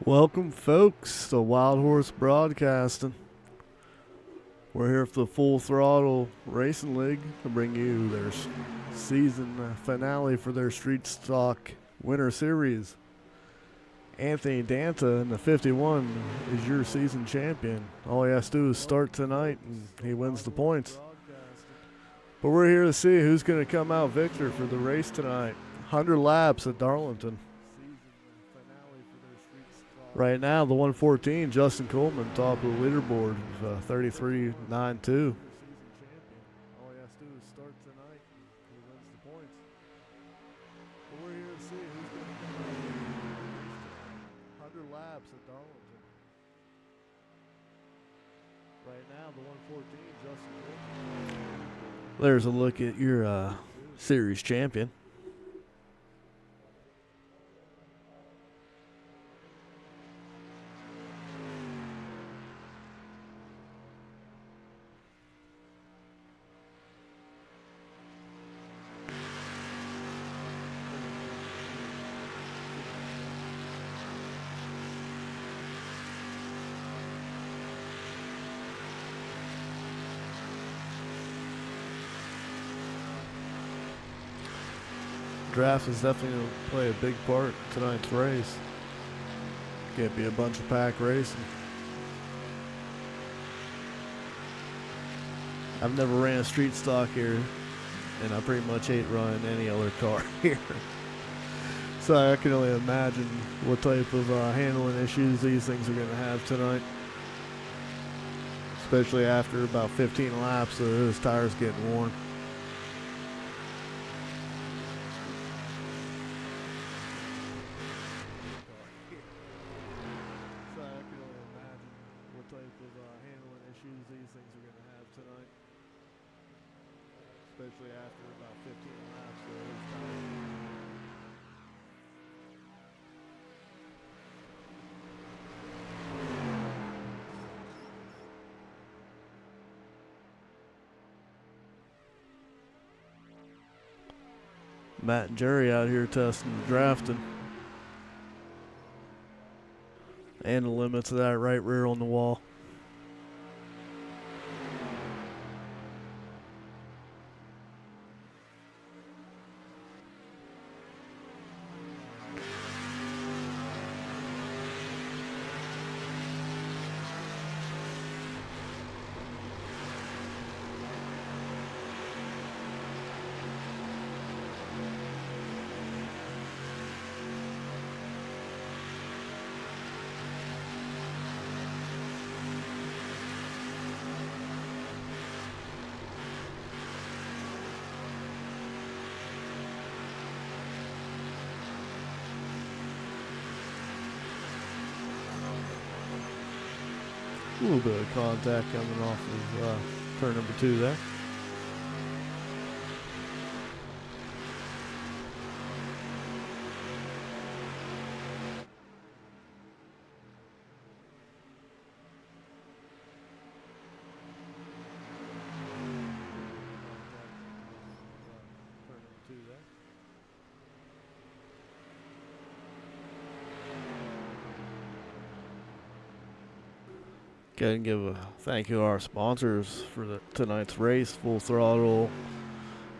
Welcome, folks, to Wild Horse Broadcasting. We're here for the Full Throttle Racing League to bring you their season finale for their Street Stock Winter Series. Anthony Danta in the 51 is your season champion. All he has to do is start tonight and he wins the points. But we're here to see who's going to come out victor for the race tonight. 100 laps at Darlington. Right now, the 114, Justin Coleman, top of the leaderboard, 33.92. All he has to do is start tonight and he wins the points. But we're here to see who's going to come out 100 laps at Darlington. Right now, the 114, Justin Coleman. There's a look at your series champion. Draft is definitely going to play a big part in tonight's race. Can't be a bunch of pack racing. I've never ran a street stock here, and I pretty much hate running any other car here. So I can only imagine what type of handling issues these things are going to have tonight. Especially after about 15 laps, so his tires getting worn. Especially after about 15 laps. Matt and Jerry out here testing the drafting and the limits of that right rear on the wall. A little bit of contact coming off of turn number 2 there. Go ahead and give a thank you to our sponsors for tonight's race, Full Throttle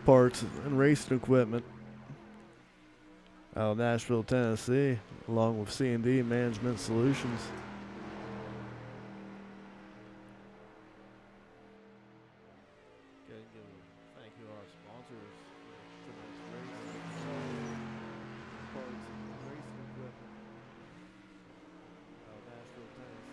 Parts and Racing Equipment out of Nashville, Tennessee, along with C&D Management Solutions. Go ahead and give a thank you to our sponsors for tonight's race, Parts and Racing Equipment out of Nashville, Tennessee.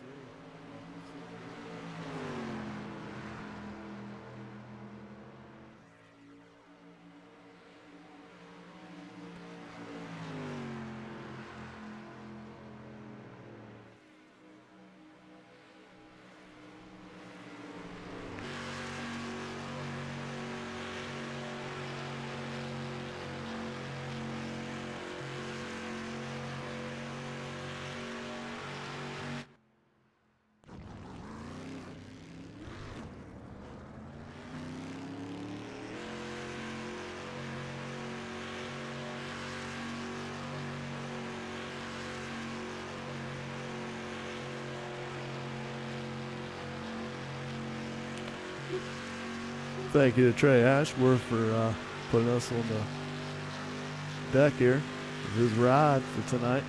Thank you to Trey Ashworth for putting us on the deck here. His ride for tonight.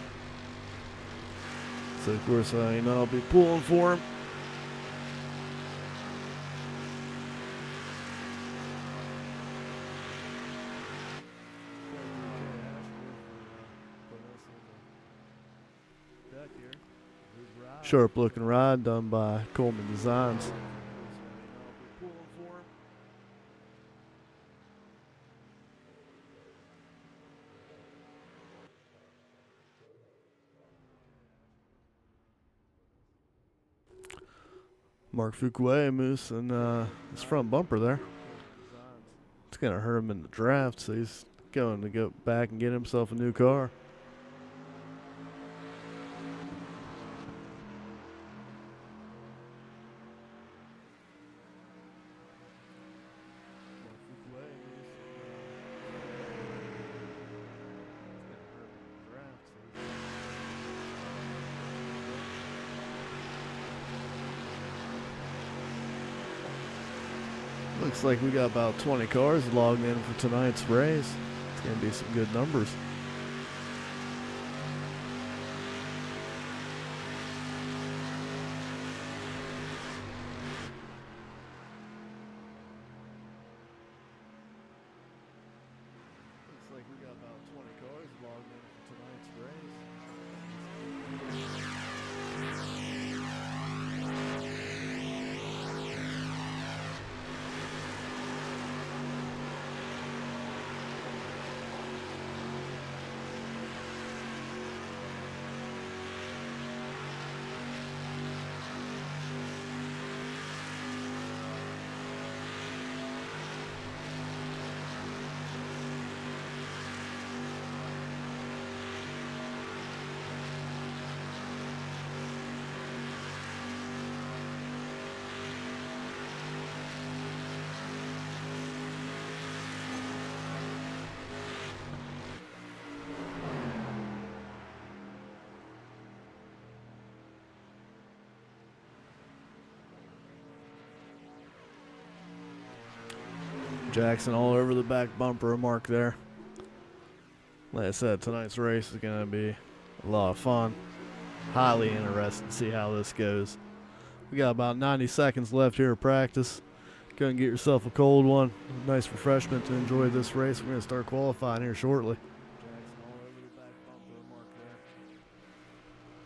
So of course I'll be pulling for him. Sharp looking ride done by Coleman Designs. Mark Fuquay moose and his front bumper there. It's going to hurt him in the draft, so he's going to go back and get himself a new car. Looks like we got about 20 cars logged in for tonight's race. It's going to be some good numbers. Looks like we got about 20 cars logged in for tonight's race. Jackson all over the back bumper of Mark there. Like I said, tonight's race is going to be a lot of fun. Highly interested to see how this goes. We got about 90 seconds left here of practice. Go and get yourself a cold one. A nice refreshment to enjoy this race. We're going to start qualifying here shortly. Jackson all over the back bumper of Mark there.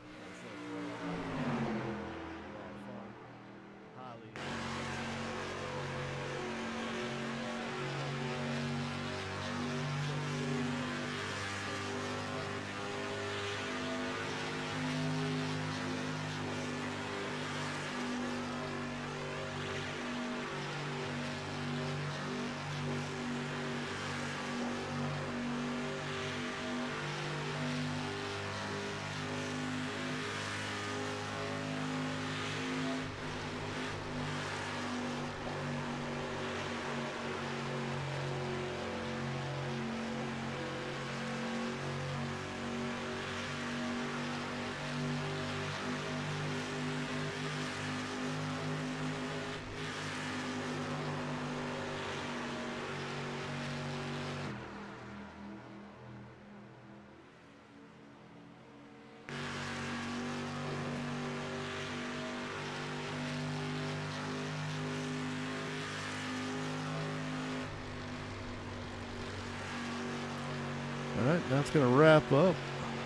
All right, that's going to wrap up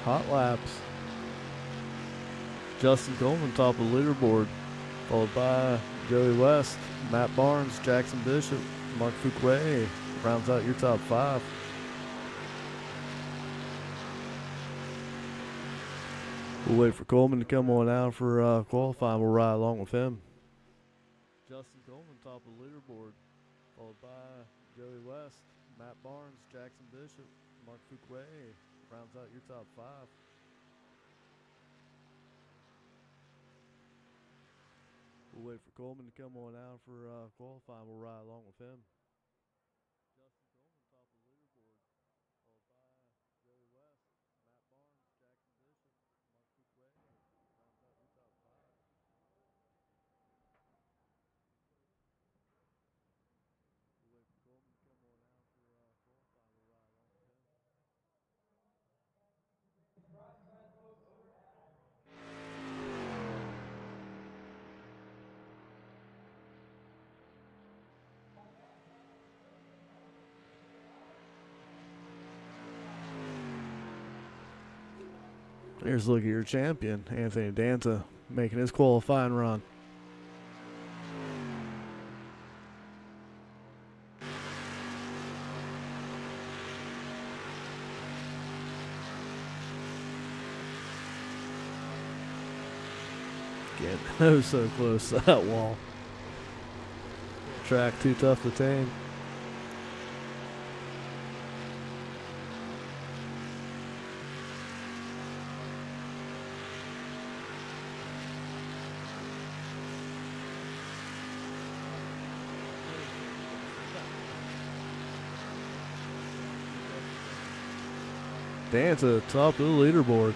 Hot Laps. Justin Coleman, top of the leaderboard, followed by Joey West, Matt Barnes, Jackson Bishop, Mark Fuquay rounds out your top five. We'll wait for Coleman to come on out for qualifying. We'll ride along with him. Justin Coleman, top of the leaderboard, followed by Joey West, Matt Barnes, Jackson Bishop, Mark Fuquay rounds out your top five. We'll wait for Coleman to come on out for qualifying. We'll ride along with him. Justin Coleman, top of the leaderboard, followed by Joey West, Matt Barnes, Jackson Bishop, Mark Fuquay rounds out your top five. Here's a look at your champion, Anthony Danta, making his qualifying run. Getting oh so close to that wall. Track too tough to tame. Danta top of the leaderboard.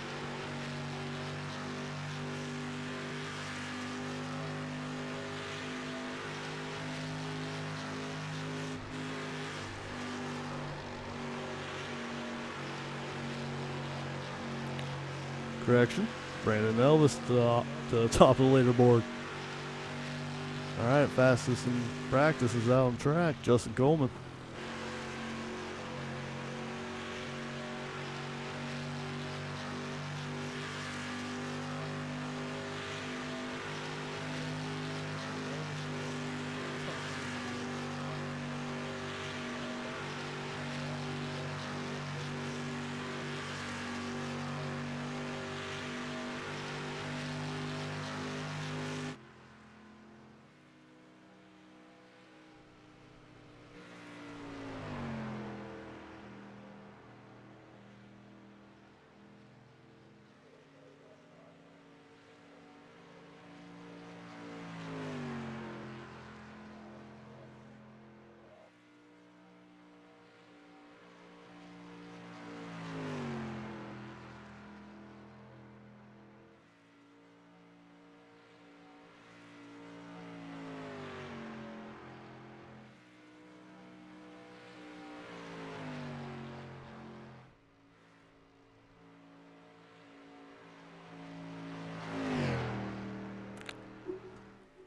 Correction. Brandon Elvis to the top of the leaderboard. All right, fastest in practice is out on track. Justin Coleman.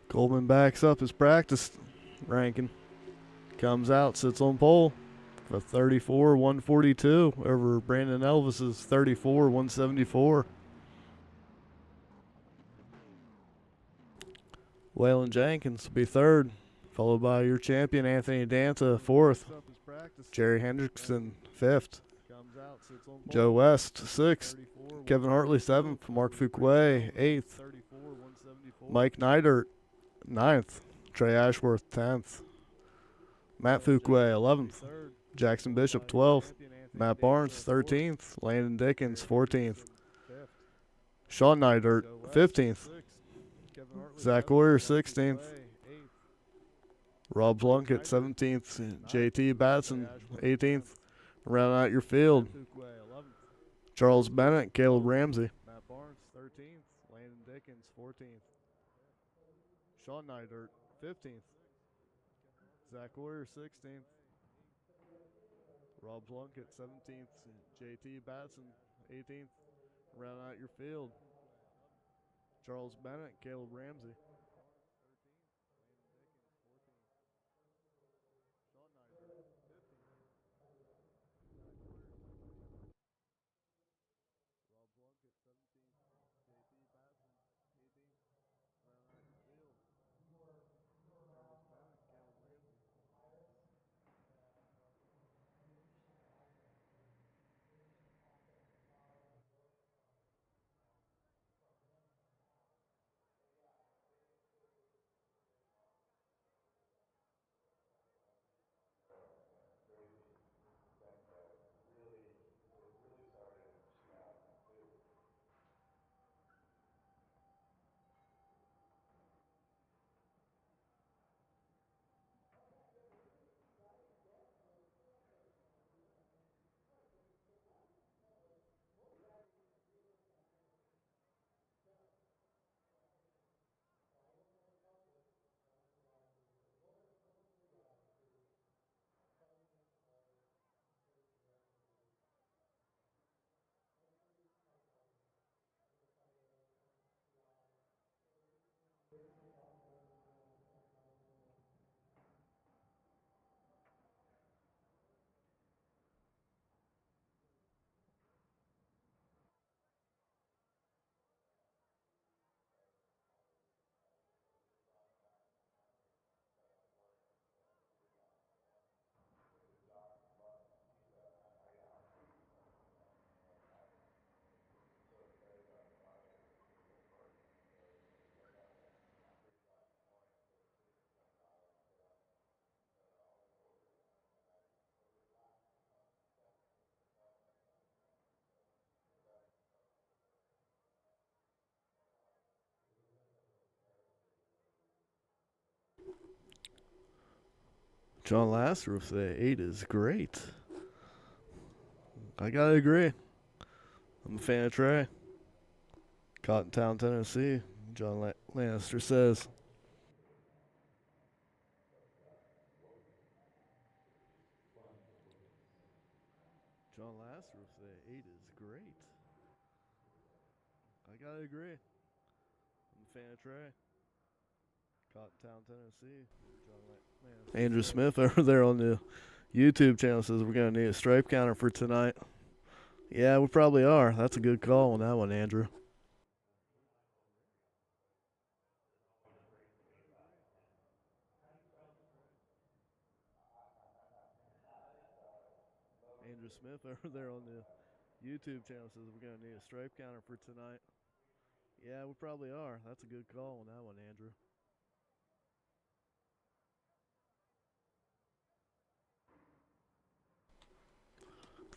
Coleman backs up his practice ranking. Comes out, sits on pole for 34-142 over Brandon Elvis's 34-174. Waylon Jenkins will be third, followed by your champion Anthony Danta fourth. Jerry Hendrickson fifth. Joe West sixth. Kevin Hartley seventh. Mark Fuquay eighth. Mike Neidert ninth. Trey Ashworth 10th. Matt Fuquay 11th. Jackson Bishop 12th. Matt Barnes 13th. Landon Dickens 14th. Sean Neidert 15th. Zach Warrior 16th. Rob Plunkett 17th. JT Batson 18th. Rounding out your field, Charles Bennett, Caleb Ramsey. Matt Barnes 13th. Landon Dickens 14th. Sean Neidert 15th. Zach Warrior 16th. Rob Plunkett 17th. JT Batson 18th. Round out your field, Charles Bennett, Caleb Ramsey. John Lasser with the 8 is great. I gotta agree. I'm a fan of Trey. Cottontown, Tennessee. John Lannister says. John Lasser with the 8 is great. I gotta agree. I'm a fan of Trey. Cottontown, Tennessee. John Andrew Smith over there on the YouTube channel says we're gonna need a stripe counter for tonight. Yeah, we probably are. That's a good call on that one, Andrew. Andrew Smith over there on the YouTube channel says we're gonna need a stripe counter for tonight. Yeah, we probably are. That's a good call on that one, Andrew.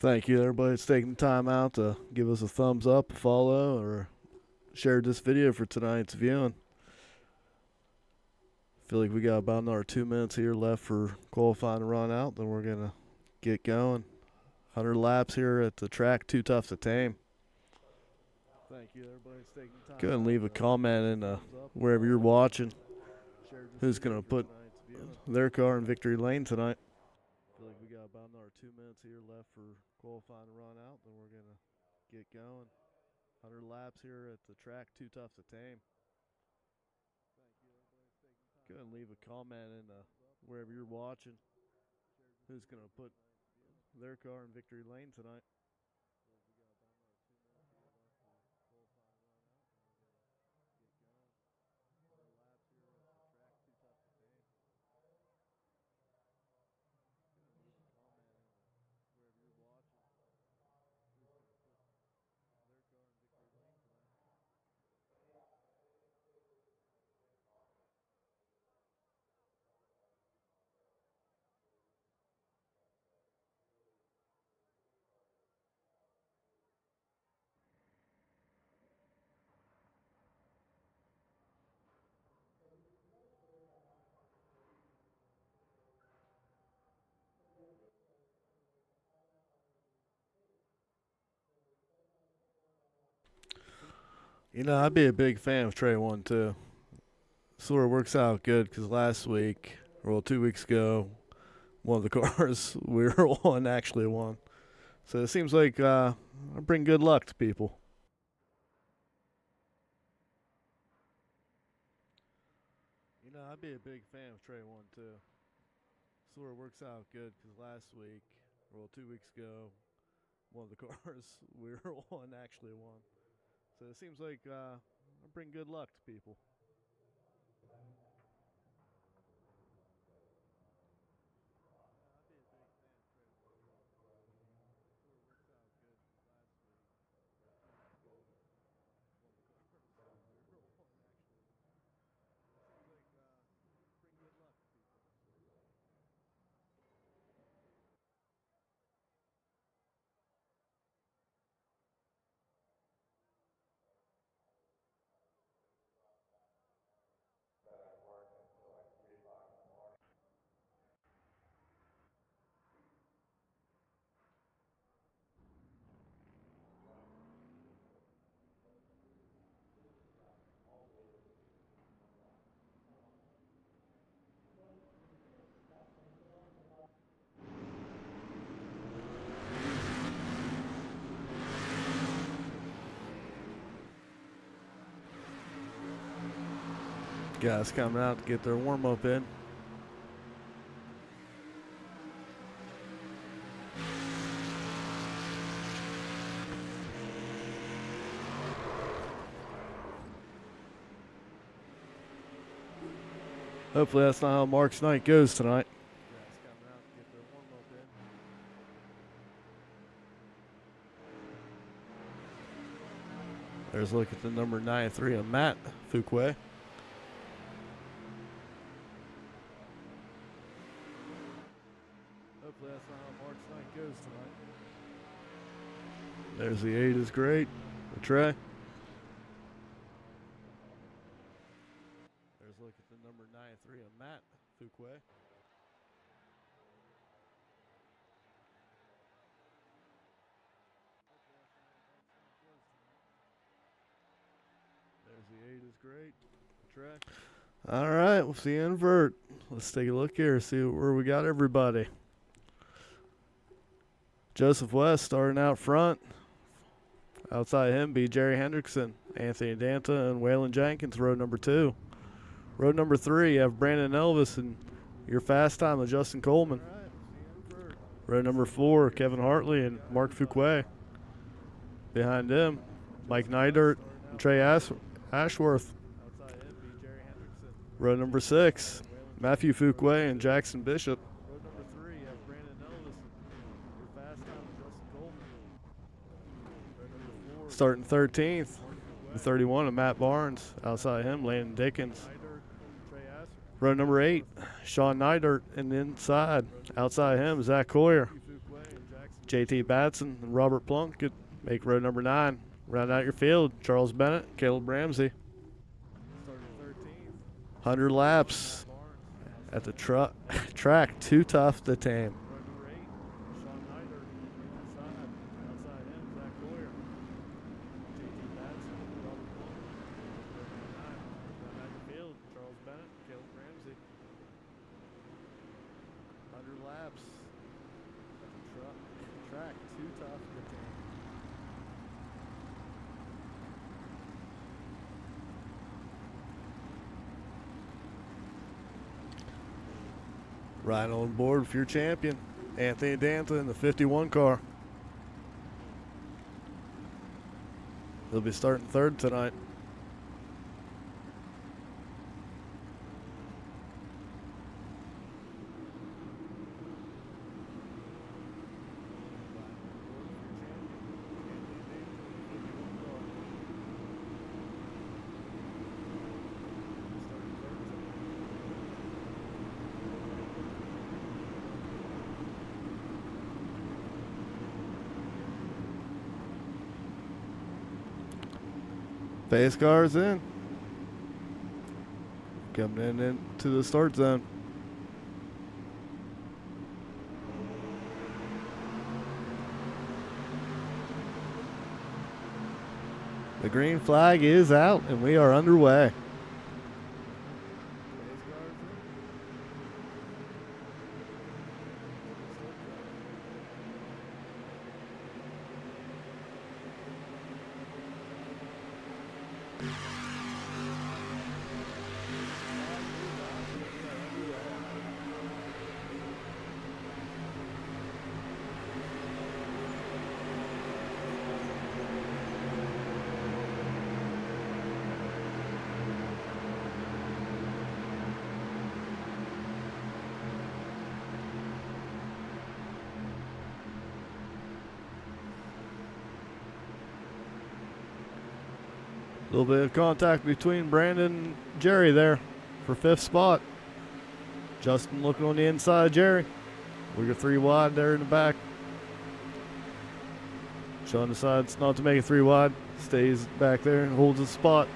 Thank you, everybody that's taking the time out to give us a thumbs up, a follow, or share this video for tonight's viewing. Feel like we got about another 2 minutes here left for qualifying to run out. Then we're gonna get going. 100 laps here at the track, too tough to tame. Thank you, everybody that's taking the time. Go ahead and leave a comment in wherever you're watching. Who's gonna put their car in victory lane tonight? Feel like we got about another 2 minutes here left for qualifying to run out. Then we're gonna get going. 100 laps here at the track, too tough to tame. Go ahead and leave a comment in wherever you're watching. Who's going to put their car in victory lane tonight? You know, I'd be a big fan of Trey 1 too. Sort of works out good because last week, or 2 weeks ago, one of the cars we were on actually won. So it seems like I bring good luck to people. You know, I'd be a big fan of Trey 1 too. Sort of works out good because last week, or 2 weeks ago, one of the cars we were on actually won. So it seems like I bring good luck to people. Guys coming out to get their warm-up in. Hopefully that's not how Mark's night goes tonight. There's a look at the number 93 of Matt Fuquay. Hopefully that's not how Mark's night goes tonight. There's the 8 is great. The Trey. There's a look at the number 93 of Matt Fuquay. is great. All right, we'll see you in vert. Let's take a look here, see where we got everybody. Joseph West starting out front. Outside him be Jerry Hendrickson, Anthony Danta, and Waylon Jenkins, road number 2. Road number 3, you have Brandon Elvis and your fast time of Justin Coleman. Road number 4, Kevin Hartley and Mark Fuquay. Behind him, Mike Neidert and Trey Ashworth. Road number 6, Matthew Fuquay and Jackson Bishop. Road number 3, you have Brandon Elvis and your fast time of Justin Coleman. Road number 4, starting 13th, the 31 of Matt Barnes. Outside him, Landon Dickens. Row number 8, Sean Neidert, and inside, outside him, Zach Coyer. JT Batson and Robert Plunkett make row number 9. Round out your field, Charles Bennett, Caleb Ramsey. 100 laps at the track, too tough to tame. Right on board with your champion, Anthony Danta in the 51 car. He'll be starting 3rd tonight. Pace cars in. Coming into the start zone. The green flag is out and we are underway. A little bit of contact between Brandon and Jerry there for 5th spot. Justin looking on the inside of Jerry. We got 3 wide there in the back. Sean decides not to make it 3 wide. Stays back there and holds his spot.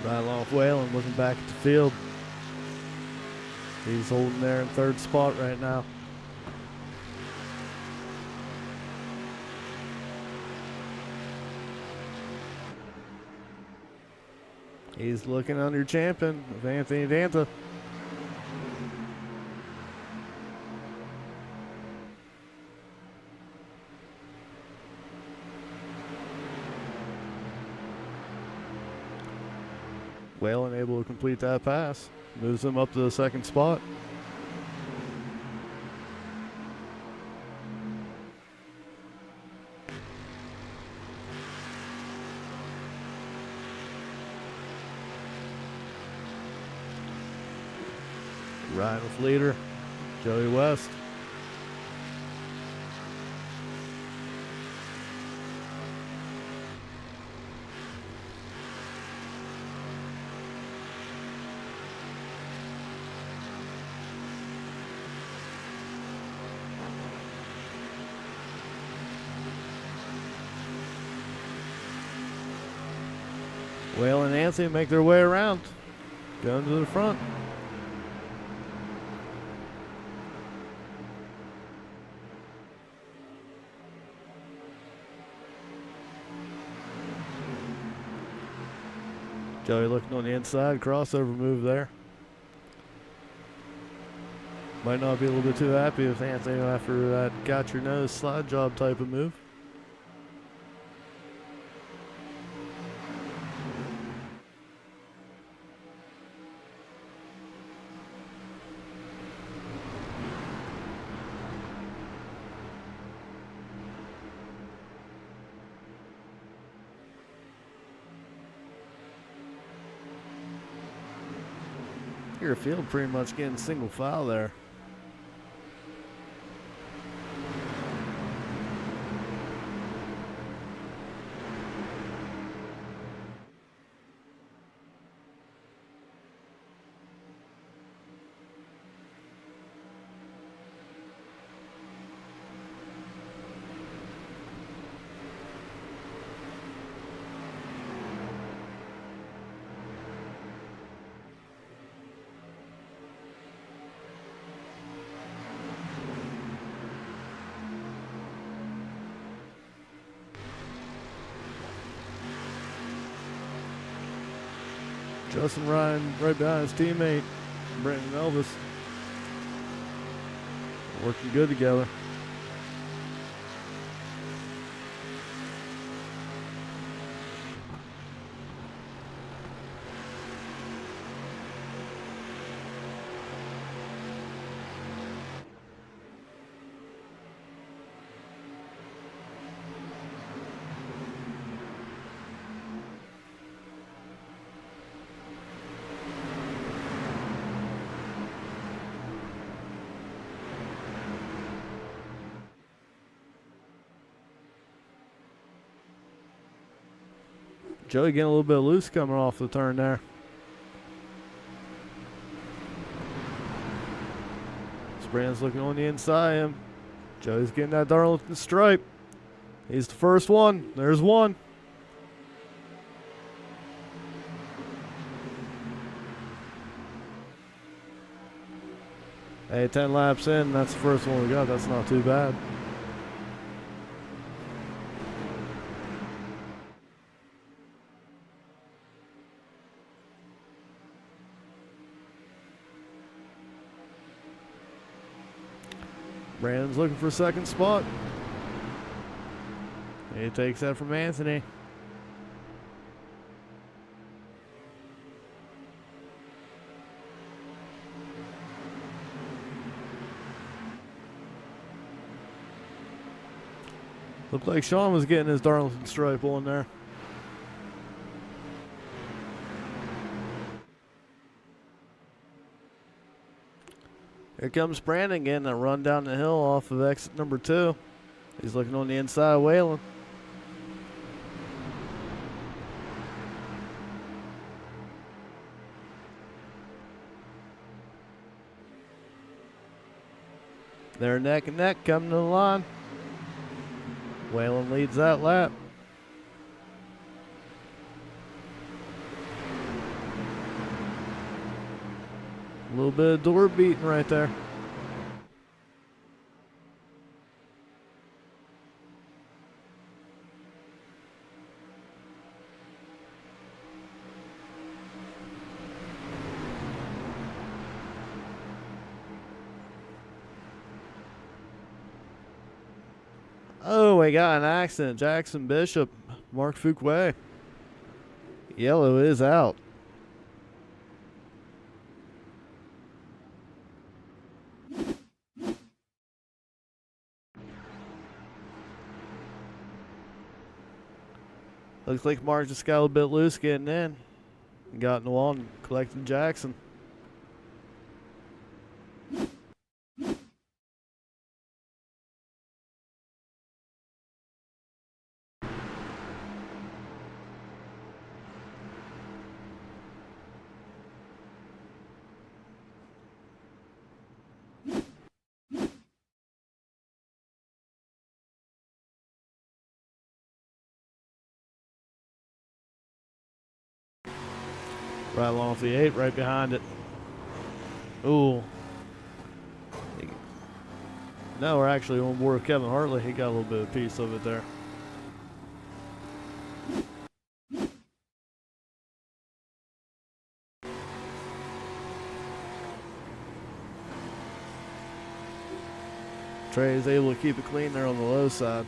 Right along with Waylon, looking back at the field. He's holding there in 3rd spot right now. He's looking under champion of Anthony Danta. Waylon able to complete that pass. Moves him up to the 2nd spot. Riding with leader, Joey West. Whale and Anthony make their way around, going to the front. Joey looking on the inside, crossover move there. Might not be a little bit too happy with Anthony after that got your nose slide job type of move. Your field pretty much getting single file there. Justin Ryan right behind his teammate, Brenton Elvis. Working good together. Joey getting a little bit loose coming off the turn there. Brandon's looking on the inside of him. Joey's getting that Darlington stripe. He's the first one. There's one. Hey, 10 laps in, that's the first one we got. That's not too bad. Brandon's looking for a second spot. He takes that from Anthony. Looked like Sean was getting his Darlington stripe on there. Here comes Brandon getting that run down the hill off of exit number 2. He's looking on the inside of Waylon. They're neck and neck coming to the line. Waylon leads that lap. A little bit of door beating right there. Oh, we got an accident. Jackson Bishop, Mark Fuquay. Yellow is out. Looks like Mark just got a little bit loose getting in. Got in the wall and collected Jackson. Right along with the 8, right behind it. Ooh. No, we're actually on board with Kevin Hartley. He got a little bit of a piece of it there. Trey is able to keep it clean there on the low side.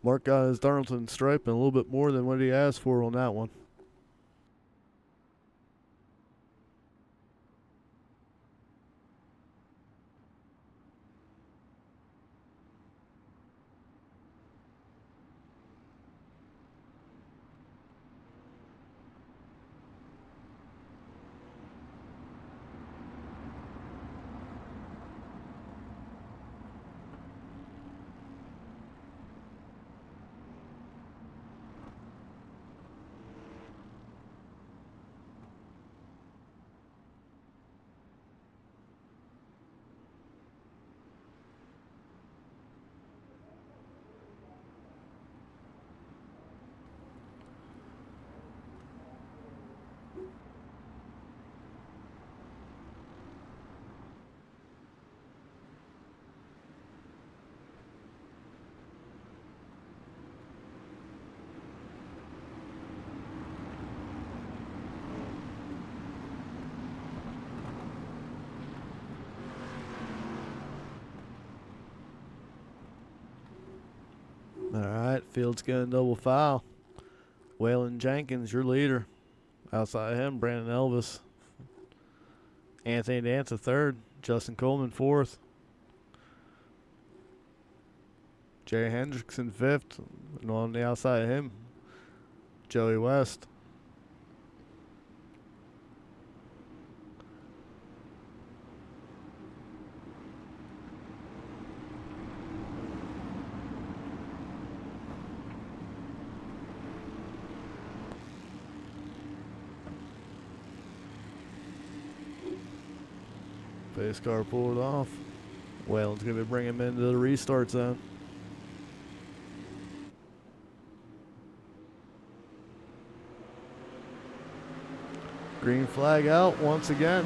Mark got his Darlington stripe and a little bit more than what he asked for on that one. All right, field's going double foul. Waylon Jenkins, your leader. Outside of him, Brandon Elvis. Anthony Danta, third. Justin Coleman, fourth. Jerry Hendrickson, fifth. And on the outside of him, Joey West. Pace car pulled off. Waylon's going to bring him into the restart zone. Green flag out once again.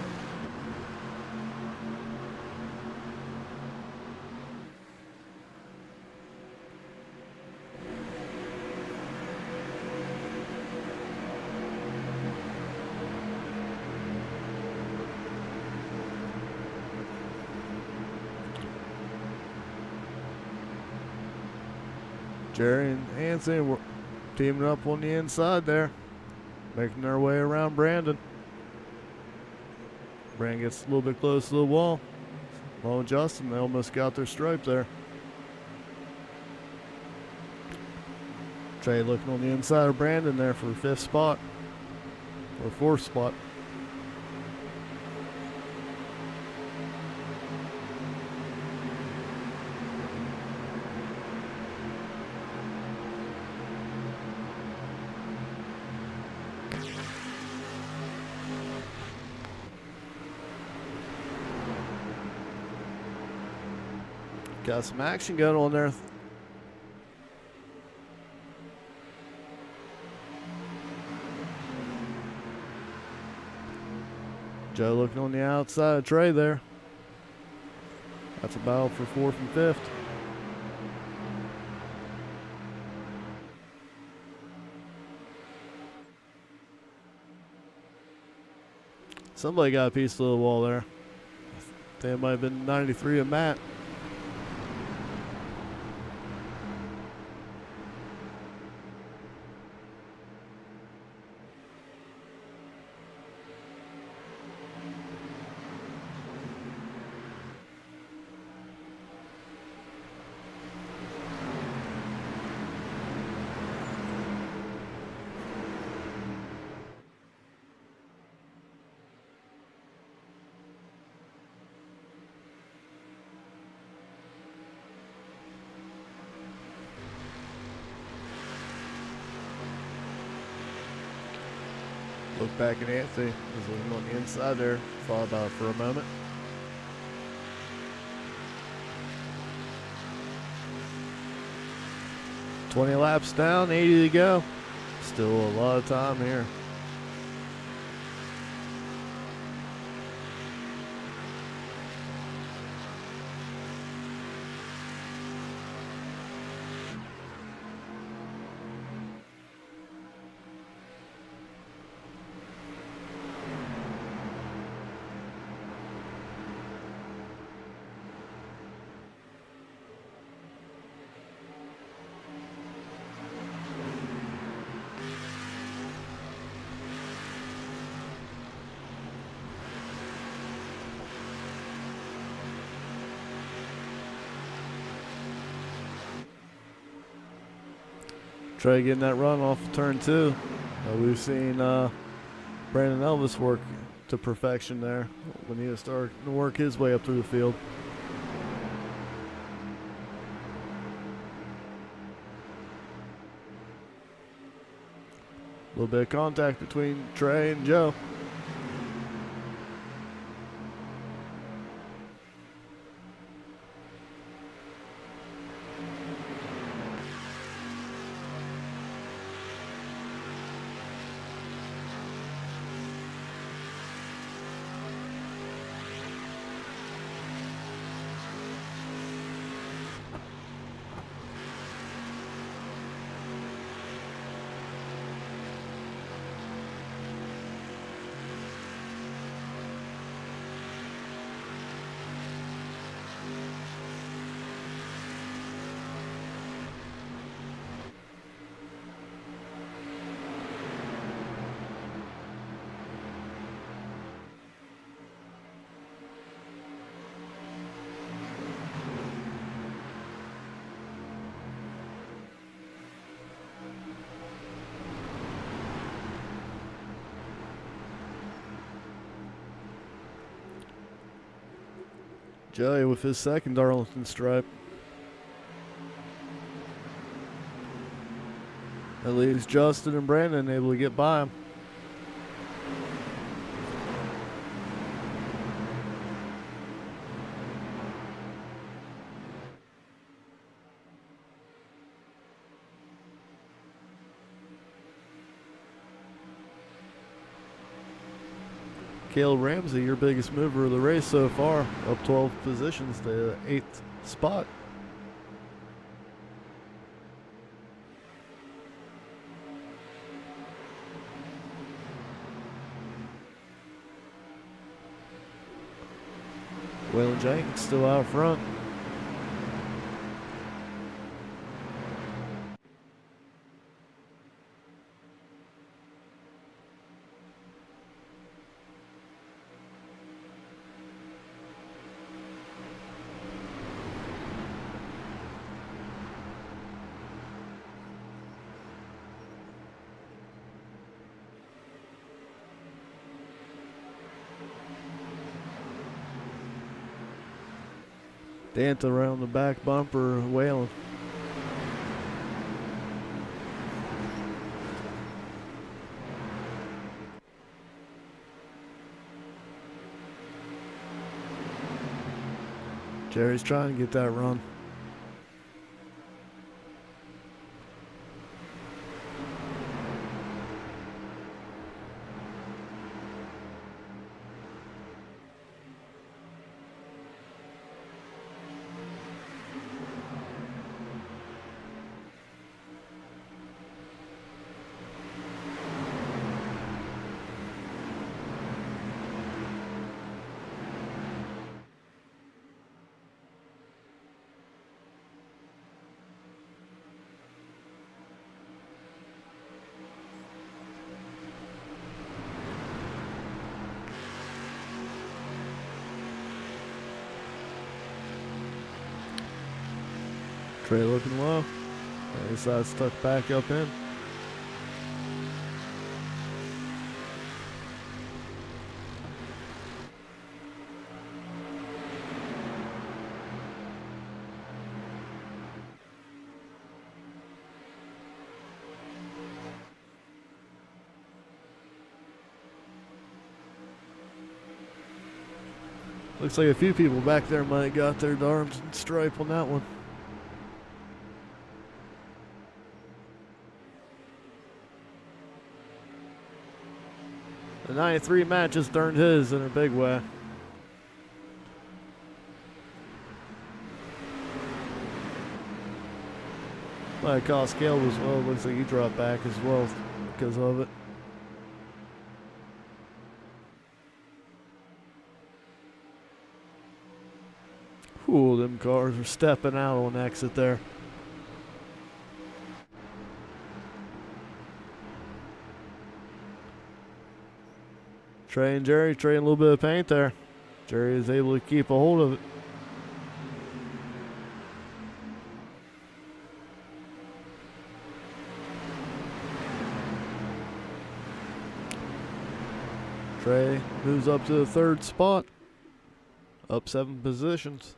Jerry and Anthony were teaming up on the inside there, making their way around Brandon. Brandon gets a little bit close to the wall. Well, Justin, they almost got their stripe there. Trey looking on the inside of Brandon there for the 5th spot, or 4th spot. Got some action going on there. Joe looking on the outside of Trey there. That's a battle for 4th and 5th. Somebody got a piece of the wall there. I think it might have been 93 of Matt. Look back at Anthony. He's looking on the inside there. Thought about it for a moment. "20 laps down, 80 to go. Still a lot of time here." Trey getting that run off of turn 2. We've seen Brandon Elvis work to perfection there when he was starting to work his way up through the field. A little bit of contact between Trey and Joe. Joey with his second Darlington stripe. That leaves Justin and Brandon able to get by him. Caleb Ramsey, your biggest mover of the race so far, up 12 positions to 8th spot. Waylon Jenkins still out front. Danta around the back bumper, Waylon. Jerry's trying to get that run. Trey looking low. His side stuck back up in. Looks like a few people back there might have got their Darlington stripe on that one. The 93 Matt just earned his in a big way. Might have cost Caleb as well. Looks like he dropped back as well because of it. Ooh, them cars are stepping out on exit there. Trey and Jerry trading a little bit of paint there. Jerry is able to keep a hold of it. Trey moves up to the third spot. Up 7 positions.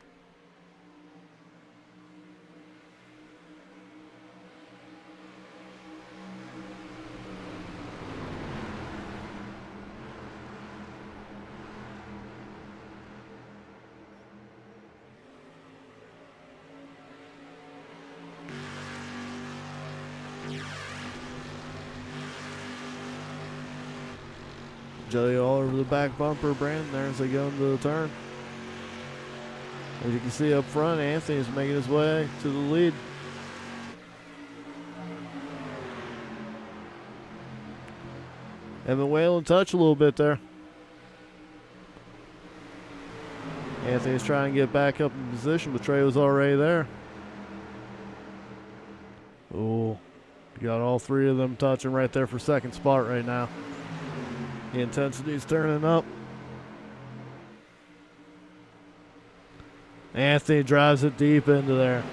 Jelly all over the back bumper, Brandon there as they go into the turn. As you can see up front, Anthony is making his way to the lead. Evan Whalen touch a little bit there. Anthony's trying to get back up in position, but Trey was already there. Oh, you got all 3 of them touching right there for second spot right now. The intensity's turning up. Anthony drives it deep into there.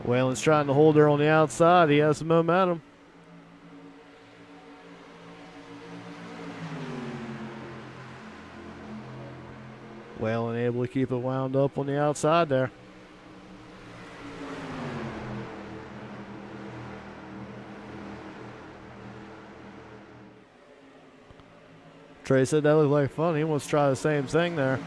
Whalen's trying to hold her on the outside. He has some momentum. Whalen able to keep it wound up on the outside there. Trey said that looked like fun. He wants to try the same thing there.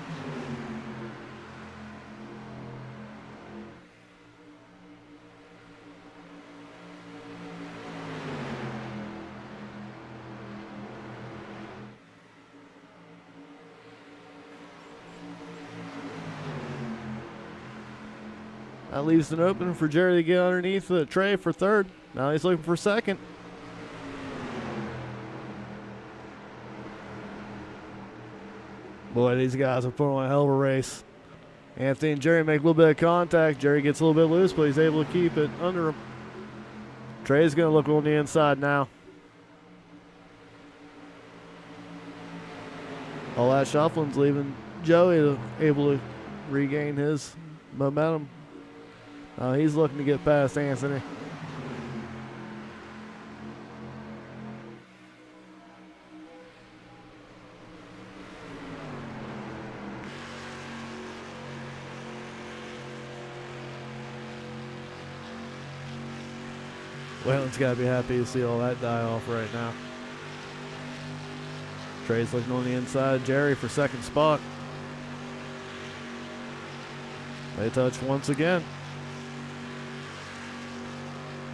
That leaves an opening for Jerry to get underneath the Trey for third. Now he's looking for second. Boy, these guys are putting on a hell of a race. Anthony and Jerry make a little bit of contact. Jerry gets a little bit loose, but he's able to keep it under him. Trey's going to look on the inside now. All that shuffling's leaving Joey able to regain his momentum. He's looking to get past Anthony. Whalen's got to be happy to see all that die off right now. Trey's looking on the inside. Jerry for second spot. They touch once again.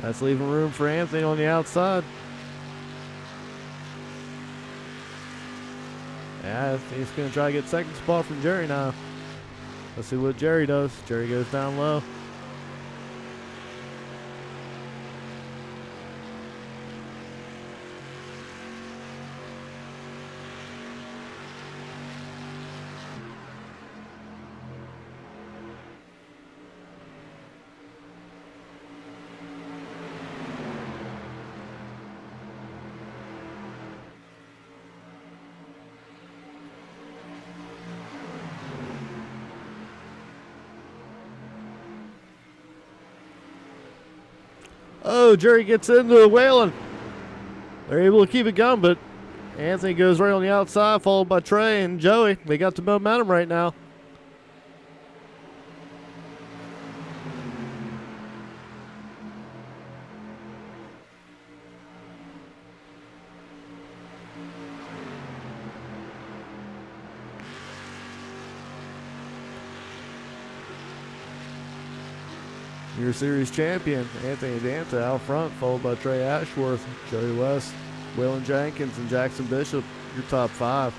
That's leaving room for Anthony on the outside. Yeah, he's going to try to get second spot from Jerry now. Let's see what Jerry does. Jerry goes down low. Oh, Jerry gets into Whalen. They're able to keep it going, but Anthony goes right on the outside, followed by Trey and Joey. They got the momentum right now. Your series champion, Anthony Danta, out front, followed by Trey Ashworth, Joey West, Waylon Jenkins, and Jackson Bishop, your top 5.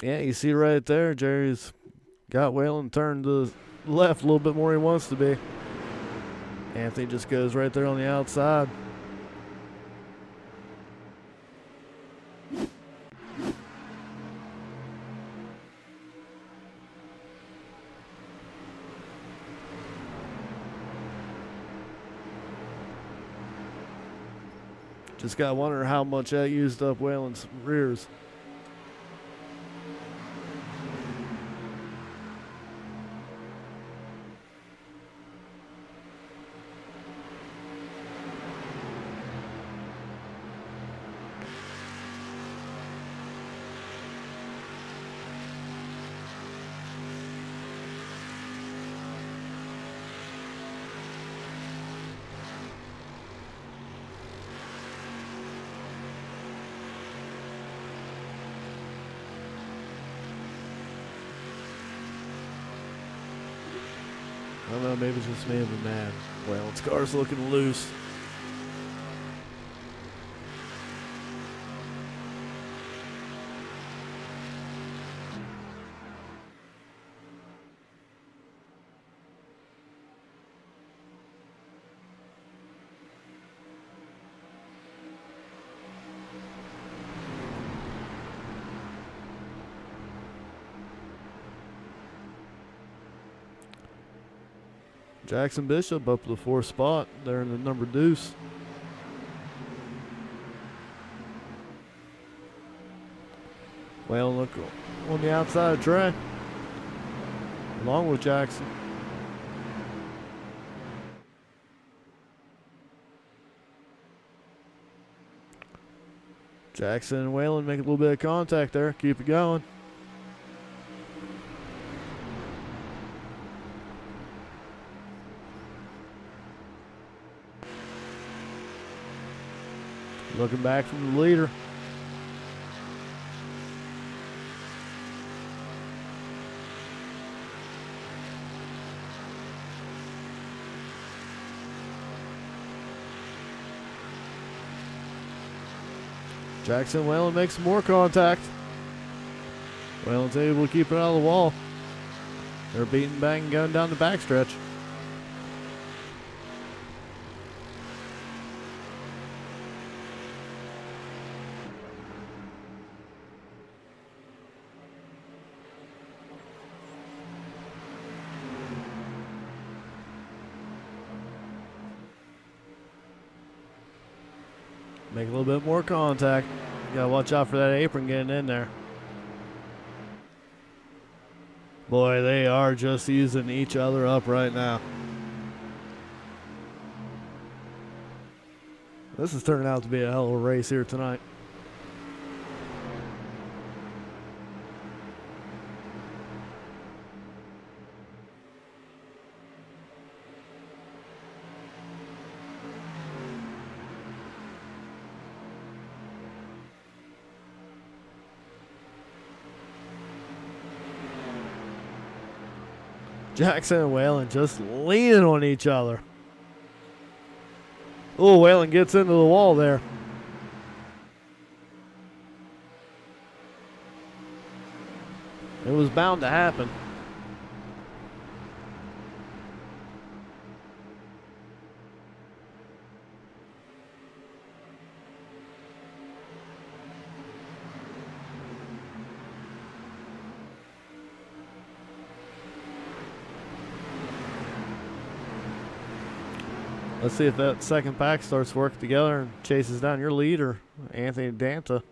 Yeah, you see right there, Jerry's got Waylon turned to the left a little bit more than he wants to be. Anthony just goes right there on the outside. Just got to wonder how much that used up Waylon's rears. I don't know, maybe it's just me, but man, Waylon's car's looking loose. Jackson Bishop up to the 4th spot there in the number deuce. Waylon look on the outside of Trey, along with Jackson. Jackson and Waylon make a little bit of contact there. Keep it going. Looking back from the leader. Jackson and Waylon makes some more contact. Waylon's able to keep it out of the wall. They're beating bang going down the backstretch. Make a little bit more contact. You gotta watch out for that apron getting in there. Boy, they are just using each other up right now. This is turning out to be a hell of a race here tonight. Jackson and Waylon just leaning on each other. Oh, Waylon gets into the wall there. It was bound to happen. Let's see if that second pack starts working together and chases down your leader, Anthony Danta.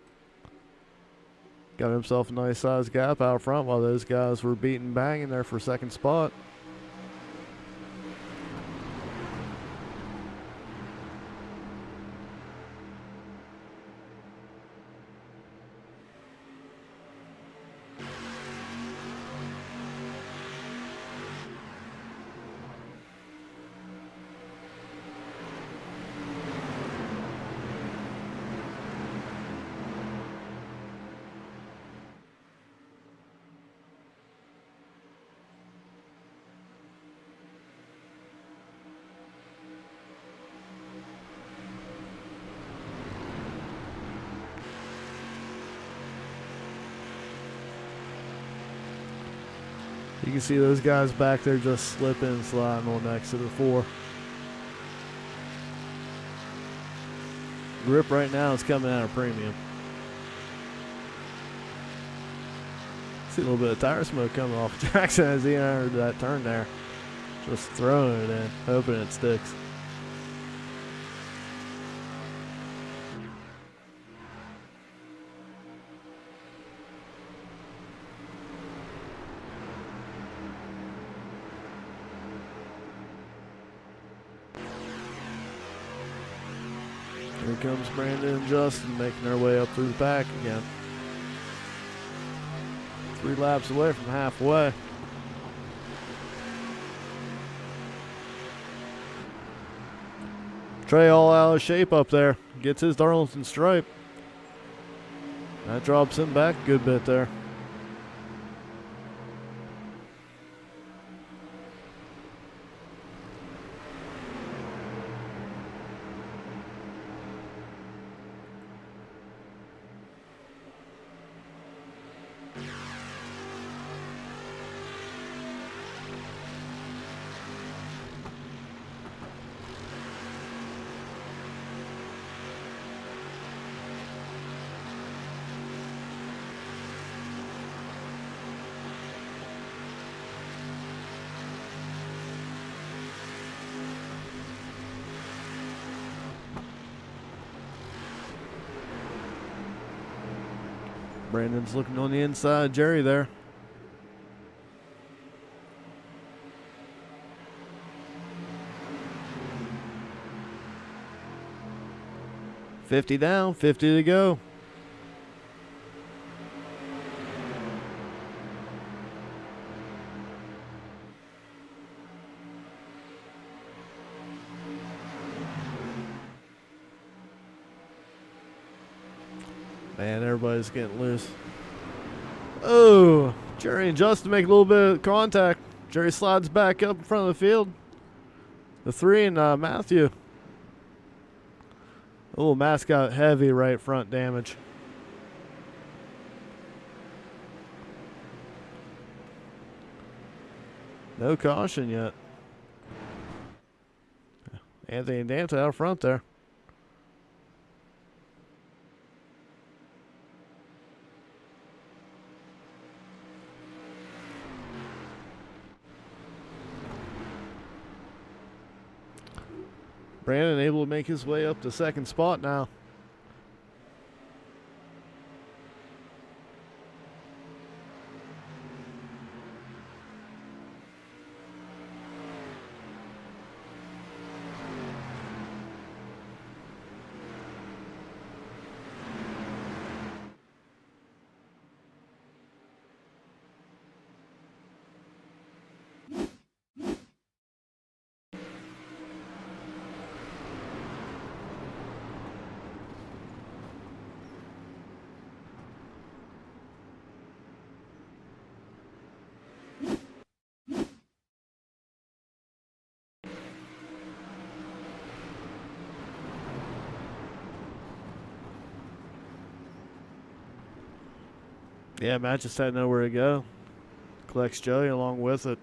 Got himself a nice sized gap out front while those guys were beating banging there for second spot. You can see those guys back there just slipping and sliding on next to the 4. Grip right now is coming out of premium. See a little bit of tire smoke coming off Jackson as he entered that turn there. Just throwing it in, hoping it sticks. Here comes Brandon and Justin making their way up through the pack again. 3 laps away from halfway. Trey all out of shape up there. Gets his Darlington stripe. That drops him back a good bit there. Brandon's looking on the inside. Jerry there. $50 down, 50 to go. Man, everybody's getting loose. Oh, Jerry and Justin make a little bit of contact. Jerry slides back up in front of the field. The 3 and Matthew. Oh, Matt's got heavy right front damage. No caution yet. Anthony and Danta out front there. Brandon able to make his way up to second spot now. Yeah, Matt just had nowhere to go. Collects Joey along with it.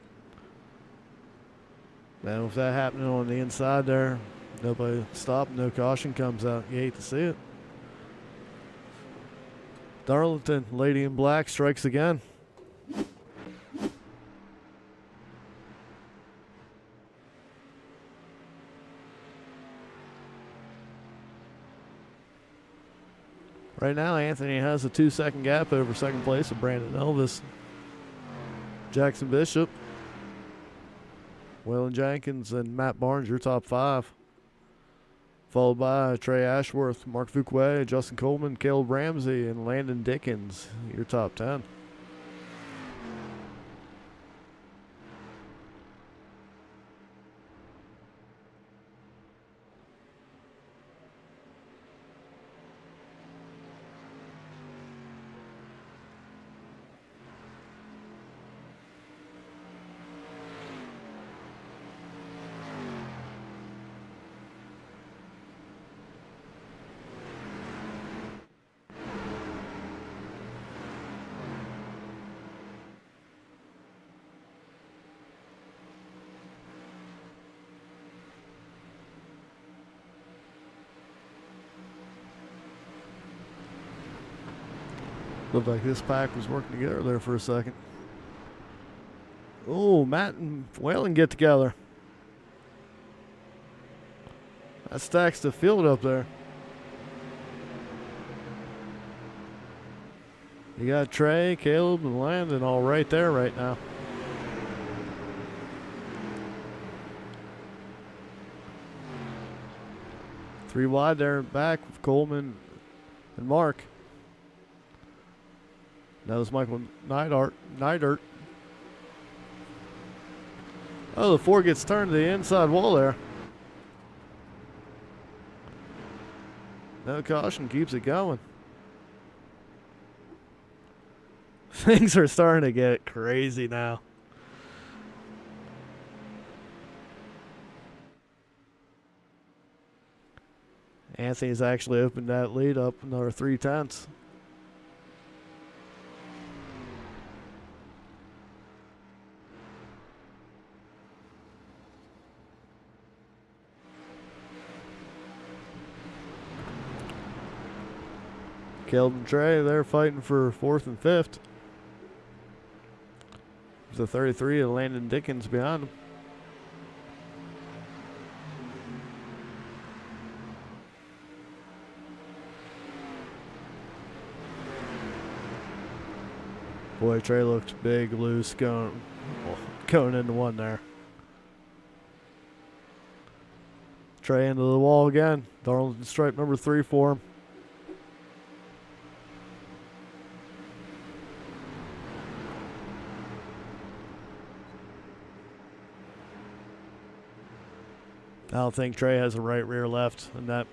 Man, with that happening on the inside there, nobody stopped, no caution comes out. You hate to see it. Darlington, Lady in Black, strikes again. Right now, Anthony has a 2-second gap over second place of Brandon Elvis. Jackson Bishop, Waylon Jenkins, and Matt Barnes, your top 5. Followed by Trey Ashworth, Mark Fuquay, Justin Coleman, Caleb Ramsey, and Landon Dickens, your top 10. Looked like this pack was working together there for a second. Oh, Matt and Whalen get together. That stacks the field up there. You got Trey, Caleb, and Landon all right there right now. Three wide there back with Coleman and Mark. That was Michael Neidert. Oh, the 4 gets turned to the inside wall there. No caution, keeps it going. Things are starting to get crazy now. Anthony's actually opened that lead up another 3/10. Caleb and Trey, they're fighting for 4th and 5th. The 33 of Landon Dickens behind him. Boy, Trey looks big, loose, going into one there. Trey into the wall again. Darlington stripe number 3 for him. I don't think Trey has a right rear left in that.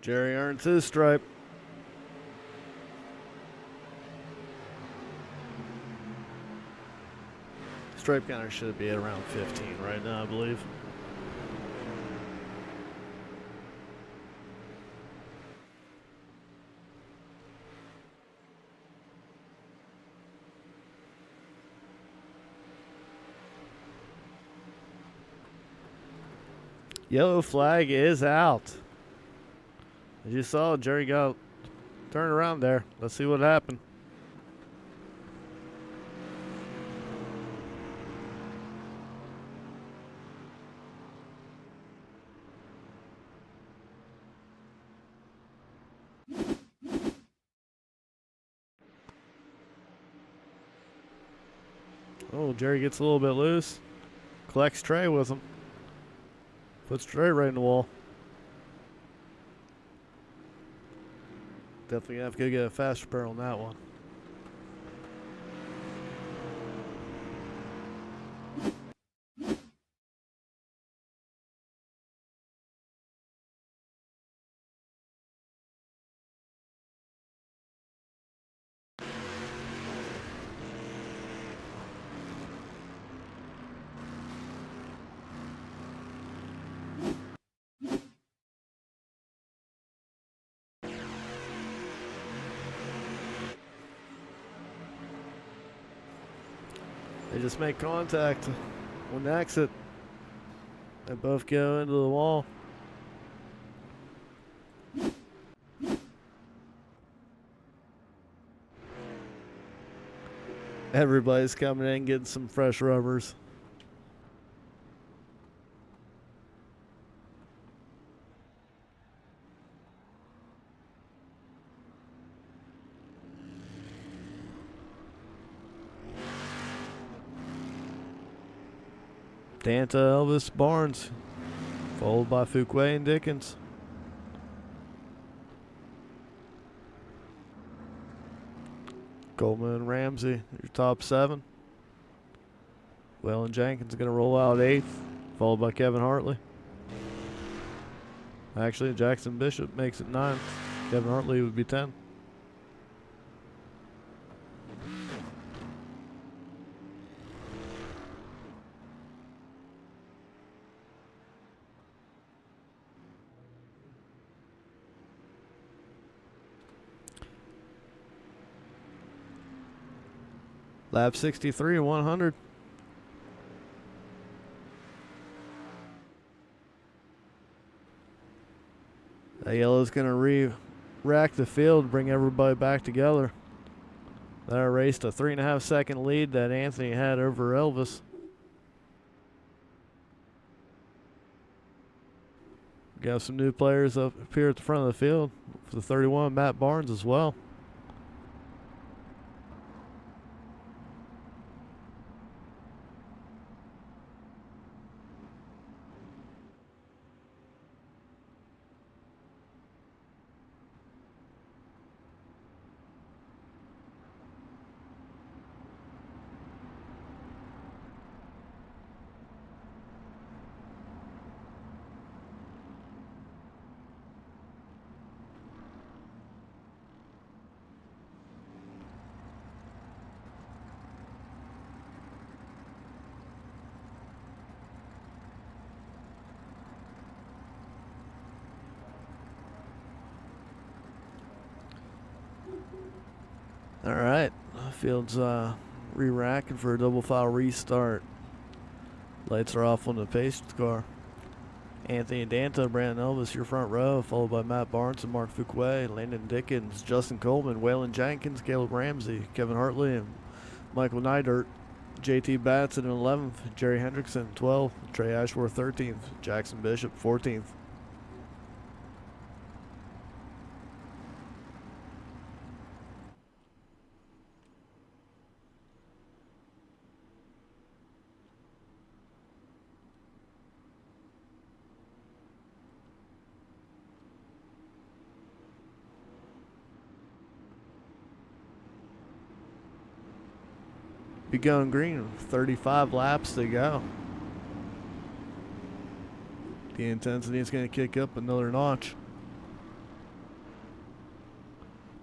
Jerry earns his stripe. Stripe counter should be at around 15 right now, I believe. Yellow flag is out. As you saw, Jerry got turned around there. Let's see what happened. Oh, Jerry gets a little bit loose. Collects Trey with him. Puts Trey right in the wall. Definitely have to go get a fast repair on that one. They just make contact on the exit. They both go into the wall. Everybody's coming in getting some fresh rubbers. Danta, Elvis, Barnes, followed by Fuquay and Dickens. Coleman and Ramsey, your top 7. Well and Jenkins going to roll out 8th, followed by Kevin Hartley. Actually, Jackson Bishop makes it 9th. Kevin Hartley would be 10. Lap 63, 100. That yellow's going to re-rack the field, bring everybody back together. That erased a 3.5 second lead that Anthony had over Elvis. Got some new players up here at the front of the field. For the 31, Matt Barnes as well. All right, field's re-racking for a double file restart. Lights are off on the pace car. Anthony Danta, Brandon Elvis, your front row, followed by Matt Barnes and Mark Fuquay, Landon Dickens, Justin Coleman, Waylon Jenkins, Caleb Ramsey, Kevin Hartley, and Michael Neidert. JT Batson in 11th, Jerry Hendrickson 12th, Trey Ashworth 13th, Jackson Bishop 14th. Be going green, 35 laps to go. The intensity is going to kick up another notch.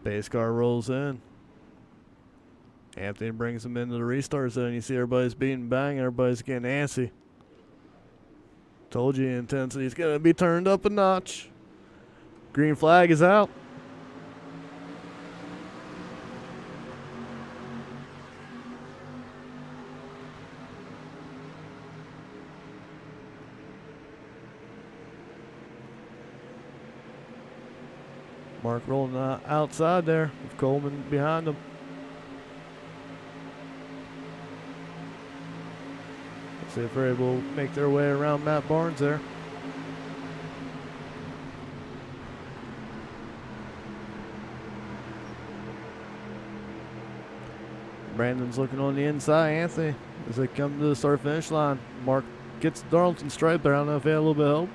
Base car rolls in. Anthony brings them into the restart zone. You see everybody's beating bang, everybody's getting antsy. Told you intensity is going to be turned up a notch. Green flag is out. Mark rolling outside there with Coleman behind him. Let's see if they're able to make their way around Matt Barnes there. Brandon's looking on the inside. Anthony, as they come to the start-finish line. Mark gets the Darlington stripe there. I don't know if he had a little bit of help.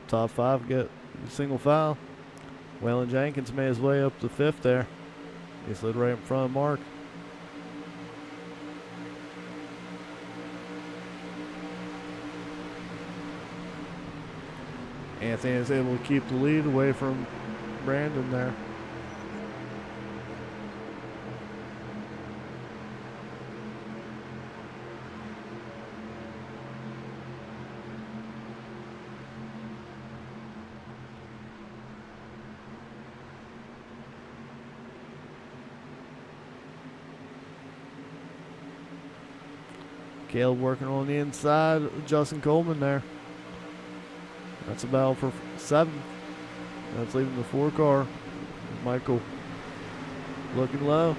Top 5 get single file. Waylon Jenkins made his way up to 5th there. He slid right in front of Mark. Anthony is able to keep the lead away from Brandon there. Caleb working on the inside. Justin Coleman there. That's a battle for 7th. That's leaving the 4 car. Michael looking low.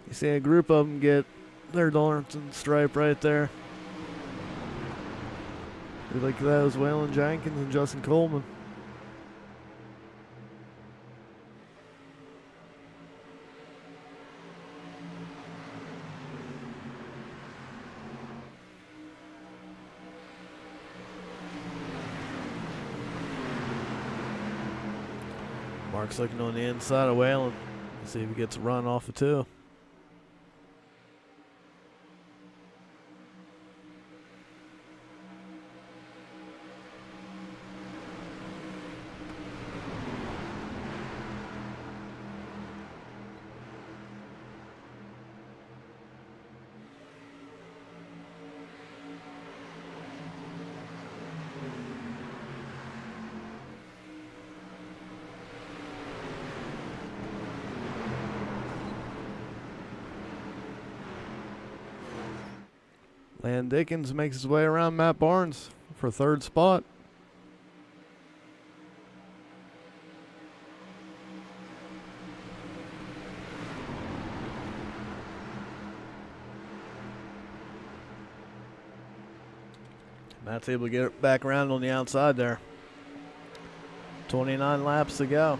You see a group of them get their Darlington stripe right there. Like that was Waylon Jenkins and Justin Coleman. Mark's looking on the inside of Waylon. See if he gets a run off of 2. Landon Dickens makes his way around Matt Barnes for 3rd spot. Matt's able to get it back around on the outside there. 29 laps to go.